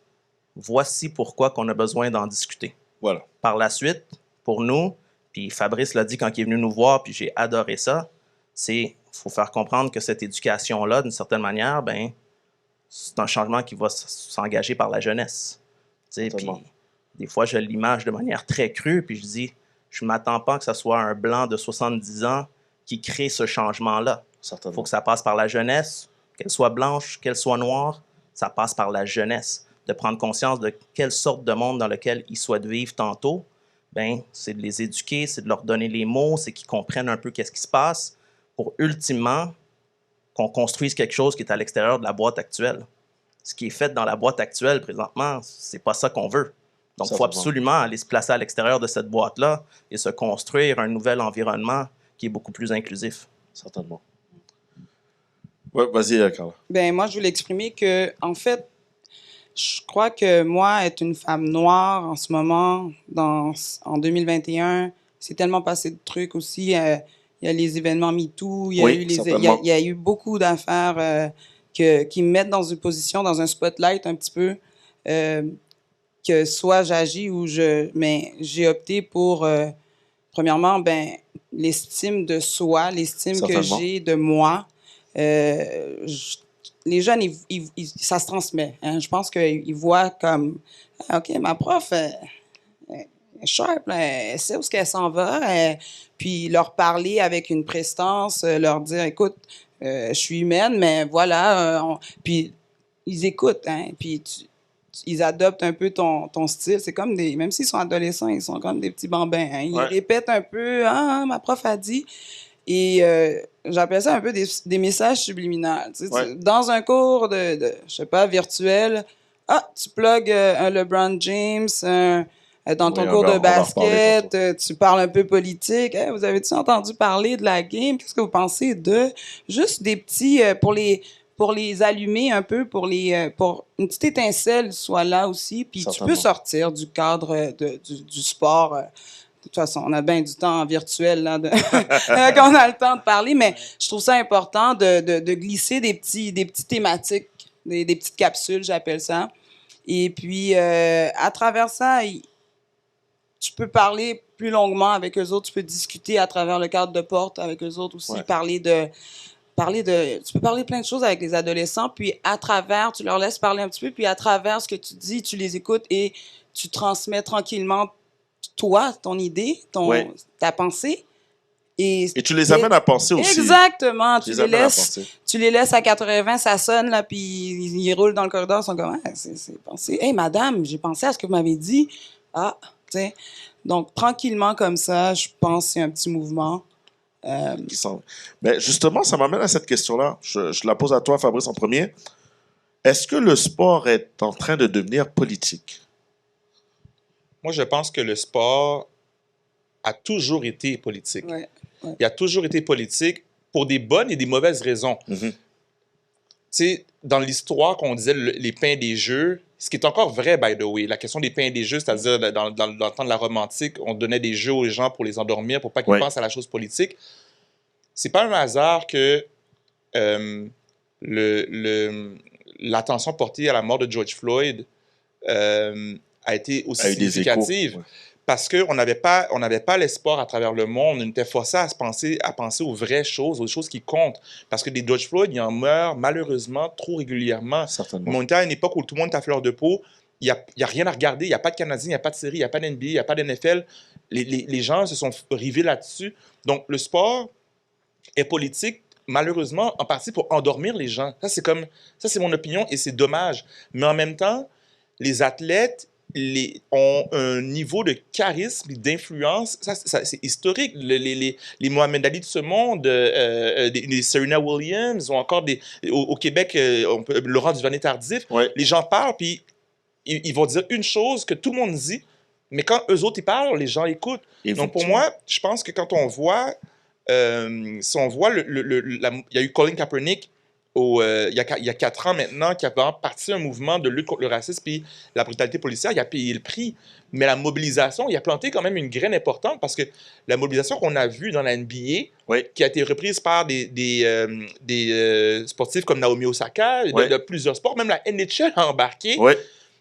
voici pourquoi qu'on a besoin d'en discuter. Voilà. Par la suite, pour nous, puis Fabrice l'a dit quand il est venu nous voir, puis j'ai adoré ça, c'est faut faire comprendre que cette éducation-là, d'une certaine manière, ben, c'est un changement qui va s'engager par la jeunesse. Puis, des fois, je l'image de manière très crue, puis je dis, je ne m'attends pas que ce soit un blanc de 70 ans qui crée ce changement-là. Il faut que ça passe par la jeunesse, qu'elle soit blanche, qu'elle soit noire, ça passe par la jeunesse. De prendre conscience de quelle sorte de monde dans lequel ils souhaitent vivre tantôt, ben, c'est de les éduquer, c'est de leur donner les mots, c'est qu'ils comprennent un peu qu'est-ce qui se passe, pour ultimement qu'on construise quelque chose qui est à l'extérieur de la boîte actuelle. Ce qui est fait dans la boîte actuelle présentement, c'est pas ça qu'on veut. Donc, il faut absolument aller se placer à l'extérieur de cette boîte-là et se construire un nouvel environnement qui est beaucoup plus inclusif. Certainement. Ouais, vas-y, Carla. Ben, moi, je voulais exprimer que, en fait, je crois que moi, être une femme noire en ce moment, en 2021, c'est tellement passé de trucs aussi. Il y a les événements MeToo, il y a eu beaucoup d'affaires qui me mettent dans une position, dans un spotlight un petit peu, que soit j'agis ou mais j'ai opté pour, premièrement, ben, l'estime de soi, l'estime que j'ai de moi. les jeunes, ça se transmet. Hein. Je pense qu'ils voient comme, ah, OK, ma prof, elle est sharp, là, elle sait où est-ce qu'elle s'en va. Puis leur parler avec une prestance, leur dire, écoute, je suis humaine, mais voilà. Puis ils écoutent, hein. Puis ils adoptent un peu ton style. C'est comme même s'ils sont adolescents, ils sont comme des petits bambins. Hein. Ils répètent un peu, ah, ma prof a dit. Et j'appelle ça un peu des messages subliminaux. Tu sais, dans un cours je sais pas, virtuel, tu plugues un LeBron James, dans ton cours de basket, tu parles un peu politique. Hey, vous avez-tu entendu parler de la game? Qu'est-ce que vous pensez de... Juste des petits... pour les allumer un peu, pour une petite étincelle soit là aussi. Puis tu peux sortir du cadre du sport. De toute façon, on a bien du temps virtuel là, quand on a le temps de parler, mais je trouve ça important de glisser des petites thématiques, des petites capsules, j'appelle ça. Et puis, à travers ça, tu peux parler plus longuement avec eux autres, tu peux discuter à travers le cadre de porte avec eux autres aussi, tu peux parler plein de choses avec les adolescents, puis à travers, tu leur laisses parler un petit peu, puis à travers ce que tu dis, tu les écoutes et tu transmets tranquillement toi, ton idée, ta pensée. Et tu les amènes à penser aussi. Exactement. Tu les laisses à 80, ça sonne, là, puis ils roulent dans le corridor, ils sont comme, c'est pensé. Hey, madame, j'ai pensé à ce que vous m'avez dit. Ah, tu sais. Donc, tranquillement, comme ça, je pense que c'est un petit mouvement. Mais justement, ça m'amène à cette question-là. Je la pose à toi, Fabrice, en premier. Est-ce que le sport est en train de devenir politique? Moi, je pense que le sport a toujours été politique. Il a toujours été politique pour des bonnes et des mauvaises raisons. Tu sais, dans l'histoire, qu'on disait les pains des jeux, ce qui est encore vrai, by the way, la question des pains des jeux, c'est-à-dire dans le temps de la Rome antique, on donnait des jeux aux gens pour les endormir, pour pas qu'ils pensent à la chose politique. C'est pas un hasard que l'attention portée à la mort de George Floyd a été aussi significative. Parce qu'on n'avait pas l'espoir à travers le monde. On était forcé à penser aux vraies choses, aux choses qui comptent. Parce que des George Floyd, il en meurt malheureusement trop régulièrement. Certainement. Mais on était à une époque où tout le monde est à fleur de peau. Il n'y a rien à regarder. Il n'y a pas de Canadiens, il n'y a pas de série, il n'y a pas d'NBA, il n'y a pas d'NFL. Les gens se sont rivés là-dessus. Donc, le sport est politique, malheureusement, en partie pour endormir les gens. Ça, c'est mon opinion et c'est dommage. Mais en même temps, les athlètes ont un niveau de charisme et d'influence, ça c'est historique. Les Mohamed Ali de ce monde, les Serena Williams, ou encore au Québec, Laurent Duvernay-Tardif, les gens parlent, puis ils vont dire une chose que tout le monde dit, mais quand eux autres, ils parlent, les gens écoutent. Donc pour moi, je pense que quand on voit, si on voit, il y a eu Colin Kaepernick, il y a 4 ans maintenant, qui a parti un mouvement de lutte contre le racisme et la brutalité policière. Il a payé le prix. Mais la mobilisation, il a planté quand même une graine importante parce que la mobilisation qu'on a vue dans la NBA, qui a été reprise par des sportifs comme Naomi Osaka, de plusieurs sports, même la NHL a embarqué.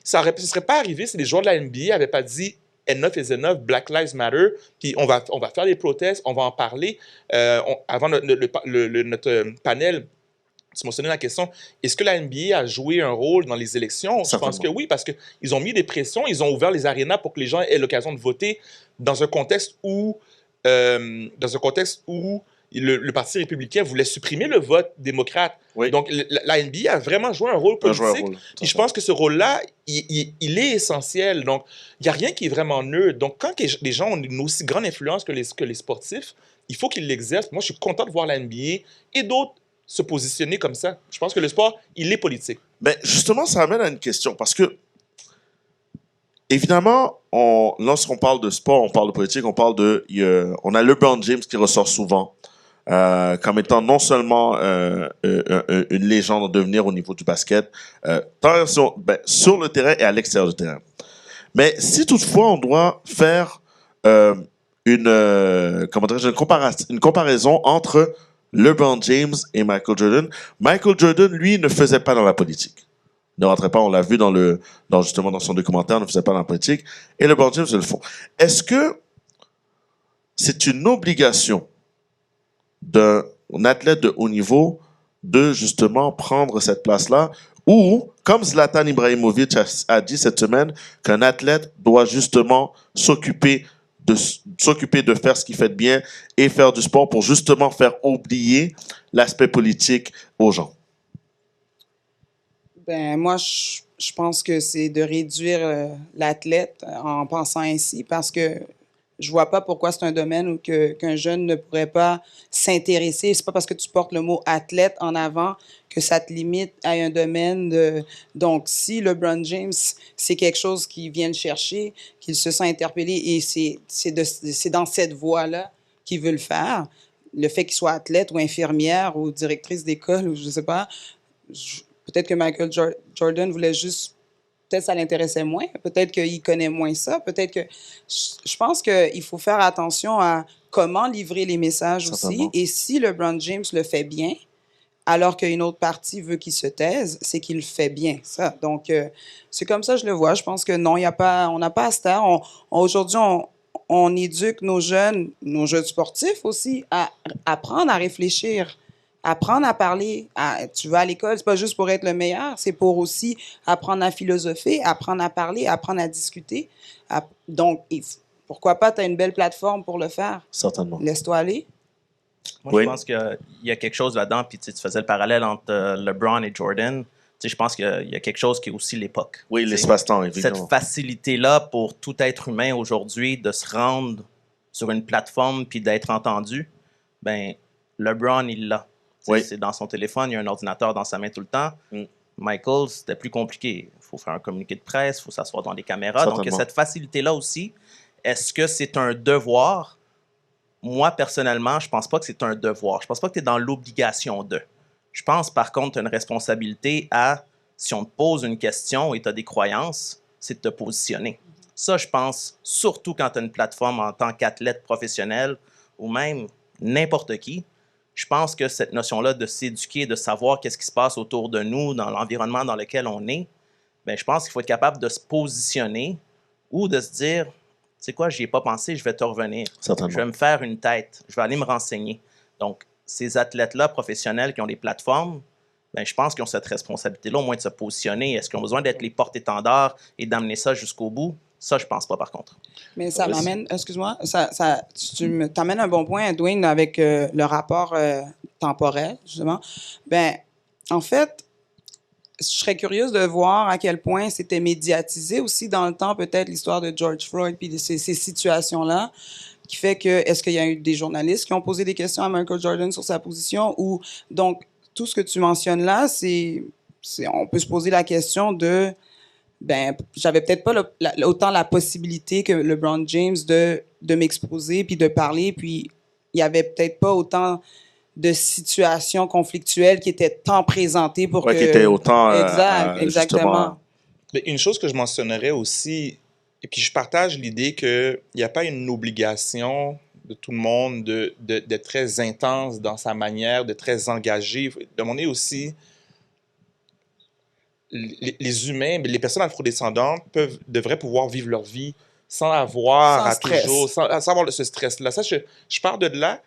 Ça ne serait pas arrivé si les joueurs de la NBA n'avaient pas dit enough is enough, Black Lives Matter, puis on va faire des protestes, on va en parler. Avant notre panel, tu mentionnais la question, est-ce que la NBA a joué un rôle dans les élections? Je pense que oui, parce qu'ils ont mis des pressions, ils ont ouvert les arénas pour que les gens aient l'occasion de voter dans un contexte où le Parti républicain voulait supprimer le vote démocrate. Donc, la NBA a vraiment joué un rôle politique. Et je pense que ce rôle-là, il est essentiel. Donc, il n'y a rien qui est vraiment neutre. Donc, quand les gens ont une aussi grande influence que les sportifs, il faut qu'ils l'exercent. Moi, je suis content de voir la NBA et d'autres se positionner comme ça. Je pense que le sport, il est politique. Mais justement, ça amène à une question. Parce que, évidemment, lorsqu'on parle de sport, on parle de politique, on a LeBron James qui ressort souvent comme étant non seulement une légende en devenir au niveau du basket, tant sur le terrain et à l'extérieur du terrain. Mais si toutefois on doit faire une comparaison entre LeBron James et Michael Jordan. Michael Jordan, lui, ne faisait pas dans la politique. Ne rentrait pas, on l'a vu justement dans son documentaire, ne faisait pas dans la politique. Et LeBron James le font. Est-ce que c'est une obligation d'un athlète de haut niveau de justement prendre cette place-là ou, comme Zlatan Ibrahimovic a dit cette semaine, qu'un athlète doit justement s'occuper de faire ce qu'il fait de bien et faire du sport pour justement faire oublier l'aspect politique aux gens? Ben, moi, je pense que c'est de réduire l'athlète en pensant ainsi parce que je vois pas pourquoi c'est un domaine où qu'un jeune ne pourrait pas s'intéresser. C'est pas parce que tu portes le mot athlète en avant que ça te limite à un domaine de... Donc, si LeBron James, c'est quelque chose qui vient le chercher, qu'il se sent interpellé et c'est dans cette voie-là qu'il veut le faire, le fait qu'il soit athlète ou infirmière ou directrice d'école ou je sais pas, peut-être que Michael Jordan voulait juste peut-être ça l'intéressait moins, peut-être qu'il connaît moins ça, peut-être que... Je pense qu'il faut faire attention à comment livrer les messages Certainement. aussi. Et si LeBron James le fait bien, alors qu'une autre partie veut qu'il se taise, c'est qu'il le fait bien, ça. Donc, c'est comme ça que je le vois. Je pense que non, on n'a pas à se taire. Aujourd'hui, on éduque nos jeunes sportifs aussi, à apprendre à réfléchir, apprendre à parler. Tu vas à l'école, c'est pas juste pour être le meilleur, c'est pour aussi apprendre à philosopher, apprendre à parler, apprendre à discuter. Donc, pourquoi pas, tu as une belle plateforme pour le faire. Certainement. Laisse-toi aller. Moi, je pense qu'il y a quelque chose là-dedans, puis tu faisais le parallèle entre LeBron et Jordan. Je pense qu'il y a quelque chose qui est aussi l'époque. Oui, l'espace-temps, évidemment. Cette facilité-là pour tout être humain aujourd'hui de se rendre sur une plateforme puis d'être entendu, ben LeBron, il l'a. Oui. C'est dans son téléphone, il y a un ordinateur dans sa main tout le temps. Michael, c'était plus compliqué. Il faut faire un communiqué de presse, il faut s'asseoir dans les caméras. Certainement. Donc, il y a cette facilité-là aussi. Est-ce que c'est un devoir? Moi, personnellement, je pense pas que c'est un devoir. Je pense pas que tu es dans l'obligation de. Je pense, par contre, tu as une responsabilité à, si on te pose une question et tu as des croyances, c'est de te positionner. Ça, je pense, surtout quand tu as une plateforme en tant qu'athlète professionnel ou même n'importe qui, je pense que cette notion-là de s'éduquer, de savoir qu'est-ce qui se passe autour de nous, dans l'environnement dans lequel on est, bien, je pense qu'il faut être capable de se positionner ou de se dire, tu sais quoi, j'y ai pas pensé, je vais te revenir. Certainement. Je vais me faire une tête, je vais aller me renseigner. Donc, ces athlètes-là professionnels qui ont des plateformes, bien, je pense qu'ils ont cette responsabilité-là, au moins de se positionner. Est-ce qu'ils ont besoin d'être les porte-étendards et d'amener ça jusqu'au bout? Ça, je pense pas, par contre. Mais ça m'amène, excuse-moi, tu t'amènes un bon point, Dwayne, avec le rapport temporel, justement. Ben, en fait, je serais curieuse de voir à quel point c'était médiatisé aussi dans le temps, peut-être l'histoire de George Floyd, puis ces situations-là, qui fait que, est-ce qu'il y a eu des journalistes qui ont posé des questions à Michael Jordan sur sa position, ou, donc, tout ce que tu mentionnes là, on peut se poser la question de, ben, j'avais peut-être pas autant la possibilité que LeBron James de m'exposer puis de parler, puis il y avait peut-être pas autant de situations conflictuelles qui étaient tant présentées pour que... Qui étaient autant... exactement. Mais une chose que je mentionnerais aussi, et puis je partage l'idée qu'il n'y a pas une obligation de tout le monde d'être très intense dans sa manière, d'être très engagé. Demander aussi... Les humains, les personnes afrodescendantes devraient pouvoir vivre leur vie sans avoir sans avoir ce stress-là. Ça, je pars de là.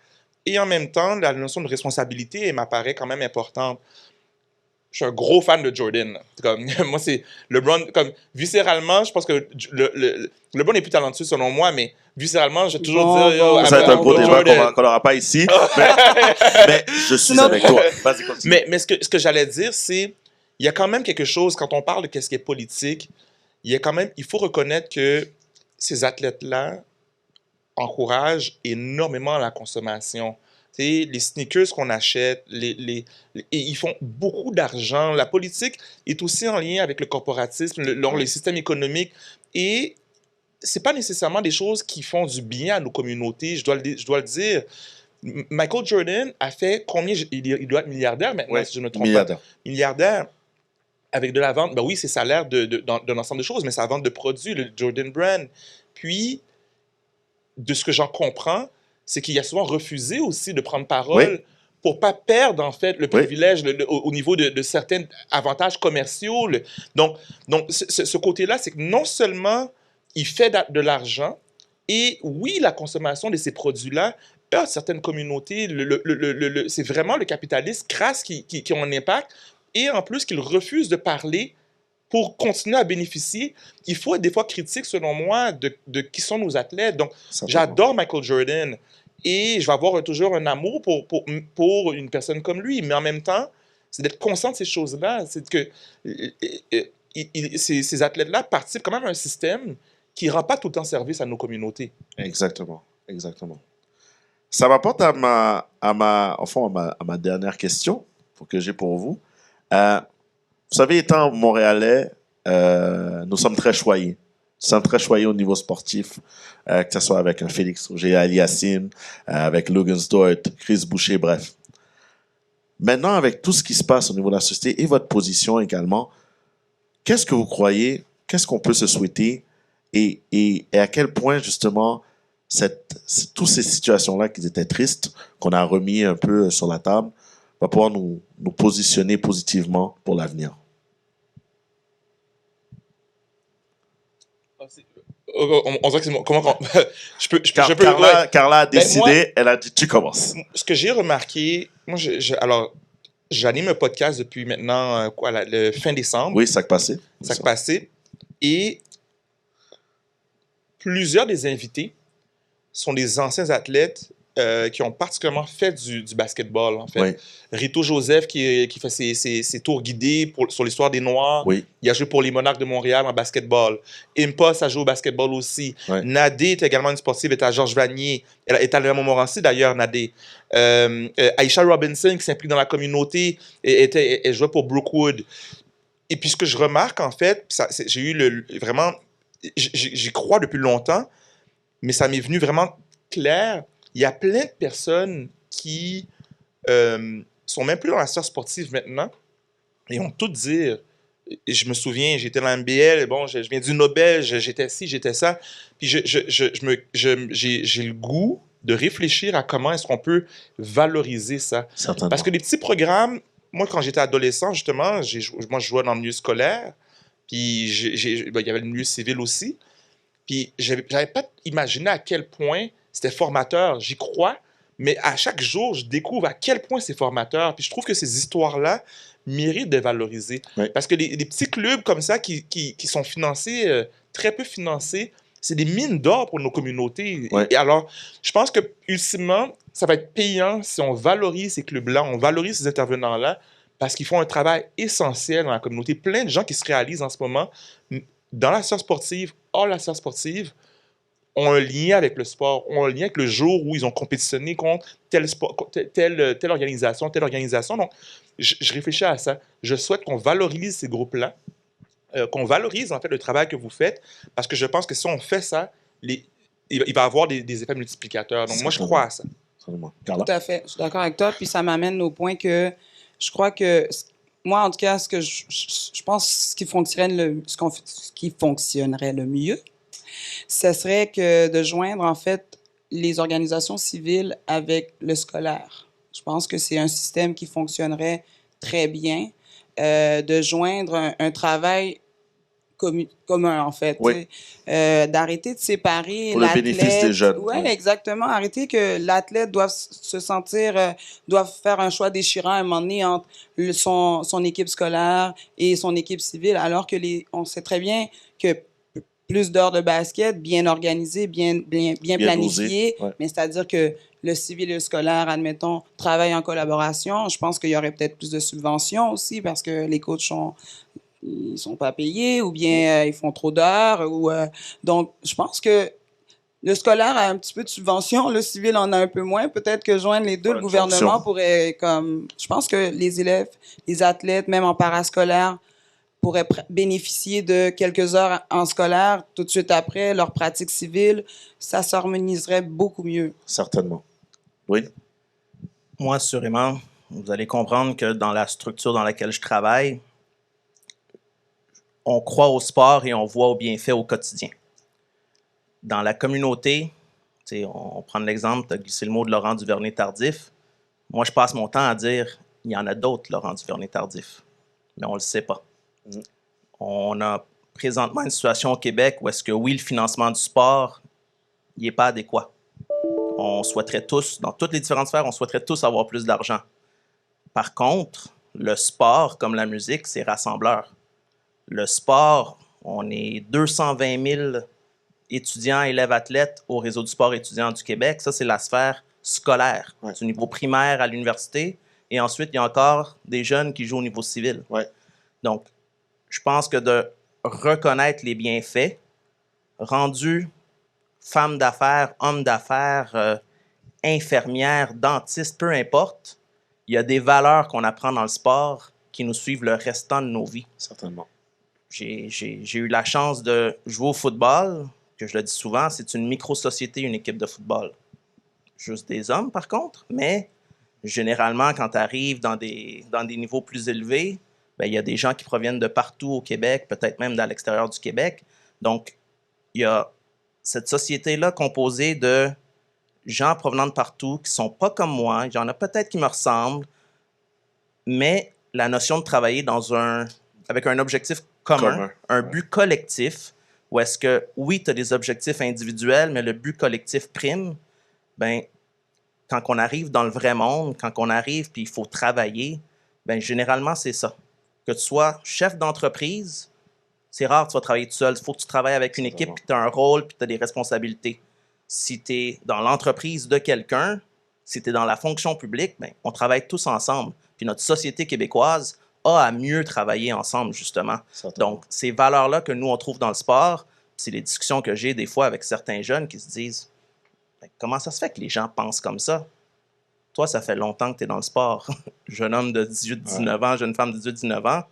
Et en même temps, la notion de responsabilité, elle m'apparaît quand même importante. Je suis un gros fan de Jordan. Comme, moi, c'est LeBron. Comme, viscéralement, je pense que LeBron est plus talentueux selon moi, mais viscéralement, je vais toujours dire... ça va être un gros débat qu'on n'aura pas ici. mais je suis avec toi. Vas-y, continue. Mais ce que j'allais dire, c'est... Il y a quand même quelque chose, quand on parle de ce qui est politique, il faut reconnaître que ces athlètes-là encouragent énormément la consommation. Les sneakers qu'on achète, et ils font beaucoup d'argent. La politique est aussi en lien avec le corporatisme, le système économique. Et ce n'est pas nécessairement des choses qui font du bien à nos communautés, je dois le dire. Michael Jordan a fait combien? Il doit être milliardaire maintenant, si je ne me trompe pas. Milliardaire. Avec de la vente, ben oui, c'est salaire d'un ensemble de choses, mais c'est la vente de produits, le Jordan Brand. Puis, de ce que j'en comprends, c'est qu'il a souvent refusé aussi de prendre parole pour ne pas perdre, en fait, le privilège au niveau de certains avantages commerciaux. Donc ce côté-là, c'est que non seulement il fait de l'argent, et oui, la consommation de ces produits-là heurte certaines communautés. C'est vraiment le capitalisme crasse qui ont un impact. Et en plus, qu'ils refusent de parler pour continuer à bénéficier. Il faut être des fois critique, selon moi, de qui sont nos athlètes. Donc, j'adore Michael Jordan. Et je vais avoir toujours un amour pour une personne comme lui. Mais en même temps, c'est d'être conscient de ces choses-là. C'est que ces athlètes-là participent quand même à un système qui ne rend pas tout le temps service à nos communautés. Exactement. Ça m'apporte à ma dernière question que j'ai pour vous. Vous savez, étant Montréalais, nous sommes très choyés. Nous sommes très choyés au niveau sportif, que ce soit avec un Félix Auger-Aliassime, avec Logan Stewart, Chris Boucher, bref. Maintenant, avec tout ce qui se passe au niveau de la société et votre position également, qu'est-ce que vous croyez, qu'est-ce qu'on peut se souhaiter et à quel point, justement, toutes ces situations-là qui étaient tristes, qu'on a remis un peu sur la table, va pouvoir nous positionner positivement pour l'avenir. On dirait que c'est comment Carla a décidé, elle a dit tu commences. Ce que j'ai remarqué, moi, alors, j'anime un podcast depuis maintenant, le fin décembre. Oui, ça passé. Et plusieurs des invités sont des anciens athlètes qui ont particulièrement fait du basketball, en fait. Oui. Rito Joseph, qui fait ses tours guidés sur l'histoire des Noirs. Oui. Il a joué pour les Monarques de Montréal en basketball. Impost a joué au basketball aussi. Oui. Nadé est également une sportive, est à Georges Vanier. Elle est à Montmorency, d'ailleurs, Nadé. Aisha Robinson, qui s'implique dans la communauté, elle jouait pour Brookwood. Et puis, ce que je remarque, en fait, j'ai eu vraiment... J'y crois depuis longtemps, mais ça m'est venu vraiment clair. Il y a plein de personnes qui sont même plus dans la sphère sportive maintenant et ont tout dire. Et je me souviens, j'étais dans la NBL, bon, je viens du Nobel, j'étais ci, j'étais ça. Puis j'ai le goût de réfléchir à comment est-ce qu'on peut valoriser ça. Certainement. Parce que les petits programmes, moi, quand j'étais adolescent, justement, moi, je jouais dans le milieu scolaire, puis il y avait le milieu civil aussi. Puis j'avais pas imaginé à quel point c'était formateur. J'y crois, mais à chaque jour, je découvre à quel point c'est formateur. Puis je trouve que ces histoires-là méritent d'être valorisées. Oui. Parce que les petits clubs comme ça qui sont financés, très peu financés, c'est des mines d'or pour nos communautés. Oui. Et alors, je pense que ultimement, ça va être payant si on valorise ces clubs-là, on valorise ces intervenants-là, parce qu'ils font un travail essentiel dans la communauté. Plein de gens qui se réalisent en ce moment dans la sphère sportive, hors la sphère sportive, ont un lien avec le sport, ont un lien avec le jour où ils ont compétitionné contre telle organisation, telle organisation. Donc, je réfléchis à ça. Je souhaite qu'on valorise ces groupes-là, qu'on valorise en fait le travail que vous faites, parce que je pense que si on fait ça, il va y avoir des effets multiplicateurs. Donc, moi, je crois à ça. Tout à fait. Je suis d'accord avec toi. Puis ça m'amène au point que je crois que moi, en tout cas, ce que je pense ce qui fonctionnerait le mieux, ce serait que de joindre, en fait, les organisations civiles avec le scolaire. Je pense que c'est un système qui fonctionnerait très bien, de joindre un travail commun, en fait. Oui. D'arrêter de séparer pour le bénéfice des jeunes. Oui, exactement. Arrêter que l'athlète doive se sentir, doive faire un choix déchirant à un moment donné entre son équipe scolaire et son équipe civile, alors que on sait très bien que plus d'heures de basket, bien organisé, bien planifié, ouais. Mais c'est-à-dire que le civil et le scolaire, admettons, travaillent en collaboration. Je pense qu'il y aurait peut-être plus de subventions aussi parce que les coachs ils sont pas payés ou bien ils font trop d'heures. Donc, je pense que le scolaire a un petit peu de subvention, le civil en a un peu moins. Peut-être que joindre les deux, le gouvernement pourrait je pense que les élèves, les athlètes, même en parascolaire, pourraient bénéficier de quelques heures en scolaire tout de suite après leur pratique civile. Ça s'harmoniserait beaucoup mieux. Certainement. Oui. Moi, assurément, vous allez comprendre que dans la structure dans laquelle je travaille, on croit au sport et on voit au bienfait au quotidien. Dans la communauté, on prend l'exemple, tu as glissé le mot de Laurent Duvernay-Tardif. Moi, je passe mon temps à dire, il y en a d'autres, Laurent Duvernay-Tardif, mais on ne le sait pas. On a présentement une situation au Québec où est-ce que, oui, le financement du sport, il n'est pas adéquat. on souhaiterait tous, dans toutes les différentes sphères, on souhaiterait tous avoir plus d'argent. Par contre, le sport, comme la musique, c'est rassembleur. Le sport, on est 220 000 étudiants, élèves, athlètes au réseau du sport étudiant du Québec. Ça, c'est la sphère scolaire, du niveau primaire à l'université. Et ensuite, il y a encore des jeunes qui jouent au niveau civil. Ouais. Donc, je pense que de reconnaître les bienfaits, rendu femme d'affaires, homme d'affaires, infirmière, dentiste, peu importe, il y a des valeurs qu'on apprend dans le sport qui nous suivent le restant de nos vies. Certainement. J'ai eu la chance de jouer au football, que je le dis souvent, c'est une micro-société, une équipe de football. Juste des hommes, par contre, mais généralement, quand tu arrives dans des niveaux plus élevés, ben, il y a des gens qui proviennent de partout au Québec, peut-être même dans l'extérieur du Québec. Donc, il y a cette société-là composée de gens provenant de partout qui ne sont pas comme moi. Il y en a peut-être qui me ressemblent, mais la notion de travailler avec un objectif commun. Un but collectif, où est-ce que, oui, tu as des objectifs individuels, mais le but collectif prime, ben, quand on arrive dans le vrai monde, quand on arrive puis il faut travailler, ben, généralement, c'est ça. Que tu sois chef d'entreprise, c'est rare que tu vas travailler tout seul. Il faut que tu travailles avec une équipe, puis tu as un rôle, puis tu as des responsabilités. Si tu es dans l'entreprise de quelqu'un, si tu es dans la fonction publique, ben, on travaille tous ensemble. Puis notre société québécoise a à mieux travailler ensemble, justement. Donc, ces valeurs-là que nous, on trouve dans le sport, c'est les discussions que j'ai des fois avec certains jeunes qui se disent ben, « Comment ça se fait que les gens pensent comme ça? Toi, ça fait longtemps que tu es dans le sport. Jeune homme de 18-19 ans, jeune femme de 18-19 ans,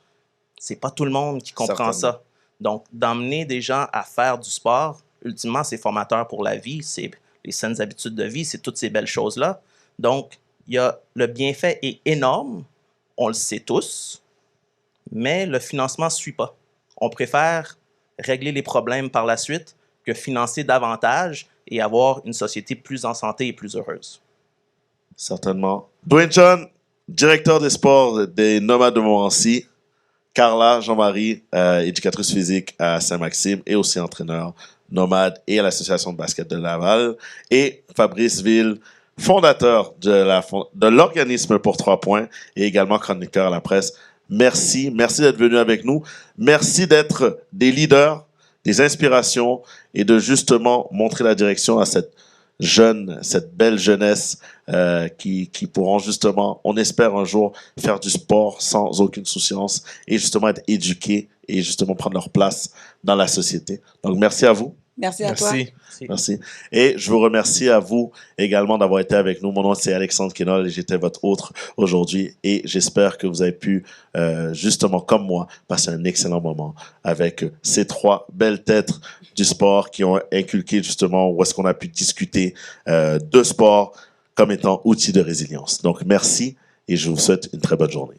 c'est pas tout le monde qui comprend ça. Donc, d'emmener des gens à faire du sport, ultimement, c'est formateur pour la vie, c'est les saines habitudes de vie, c'est toutes ces belles choses-là. Donc, le bienfait est énorme, on le sait tous, mais le financement ne suit pas. On préfère régler les problèmes par la suite que financer davantage et avoir une société plus en santé et plus heureuse. Certainement. Dwayne John, directeur des sports des Nomades de Montmorency. Carla Jean-Marie, éducatrice physique à Saint-Maxime et aussi entraîneur nomade et à l'Association de basket de Laval. Et Fabrice Ville, fondateur de l'organisme Pour 3 points et également chroniqueur à la presse. Merci d'être venu avec nous. Merci d'être des leaders, des inspirations et de justement montrer la direction à cette belle jeunesse qui pourront justement, on espère un jour, faire du sport sans aucune souciance et justement être éduqués et justement prendre leur place dans la société. Donc, merci à vous. Merci à toi. Merci. Et je vous remercie à vous également d'avoir été avec nous. Mon nom, c'est Alexandre Kenol et j'étais votre hôte aujourd'hui. Et j'espère que vous avez pu, justement, comme moi, passer un excellent moment avec ces 3 belles têtes du sport qui ont inculqué justement où est-ce qu'on a pu discuter de sport comme étant outil de résilience. Donc, merci et je vous souhaite une très bonne journée.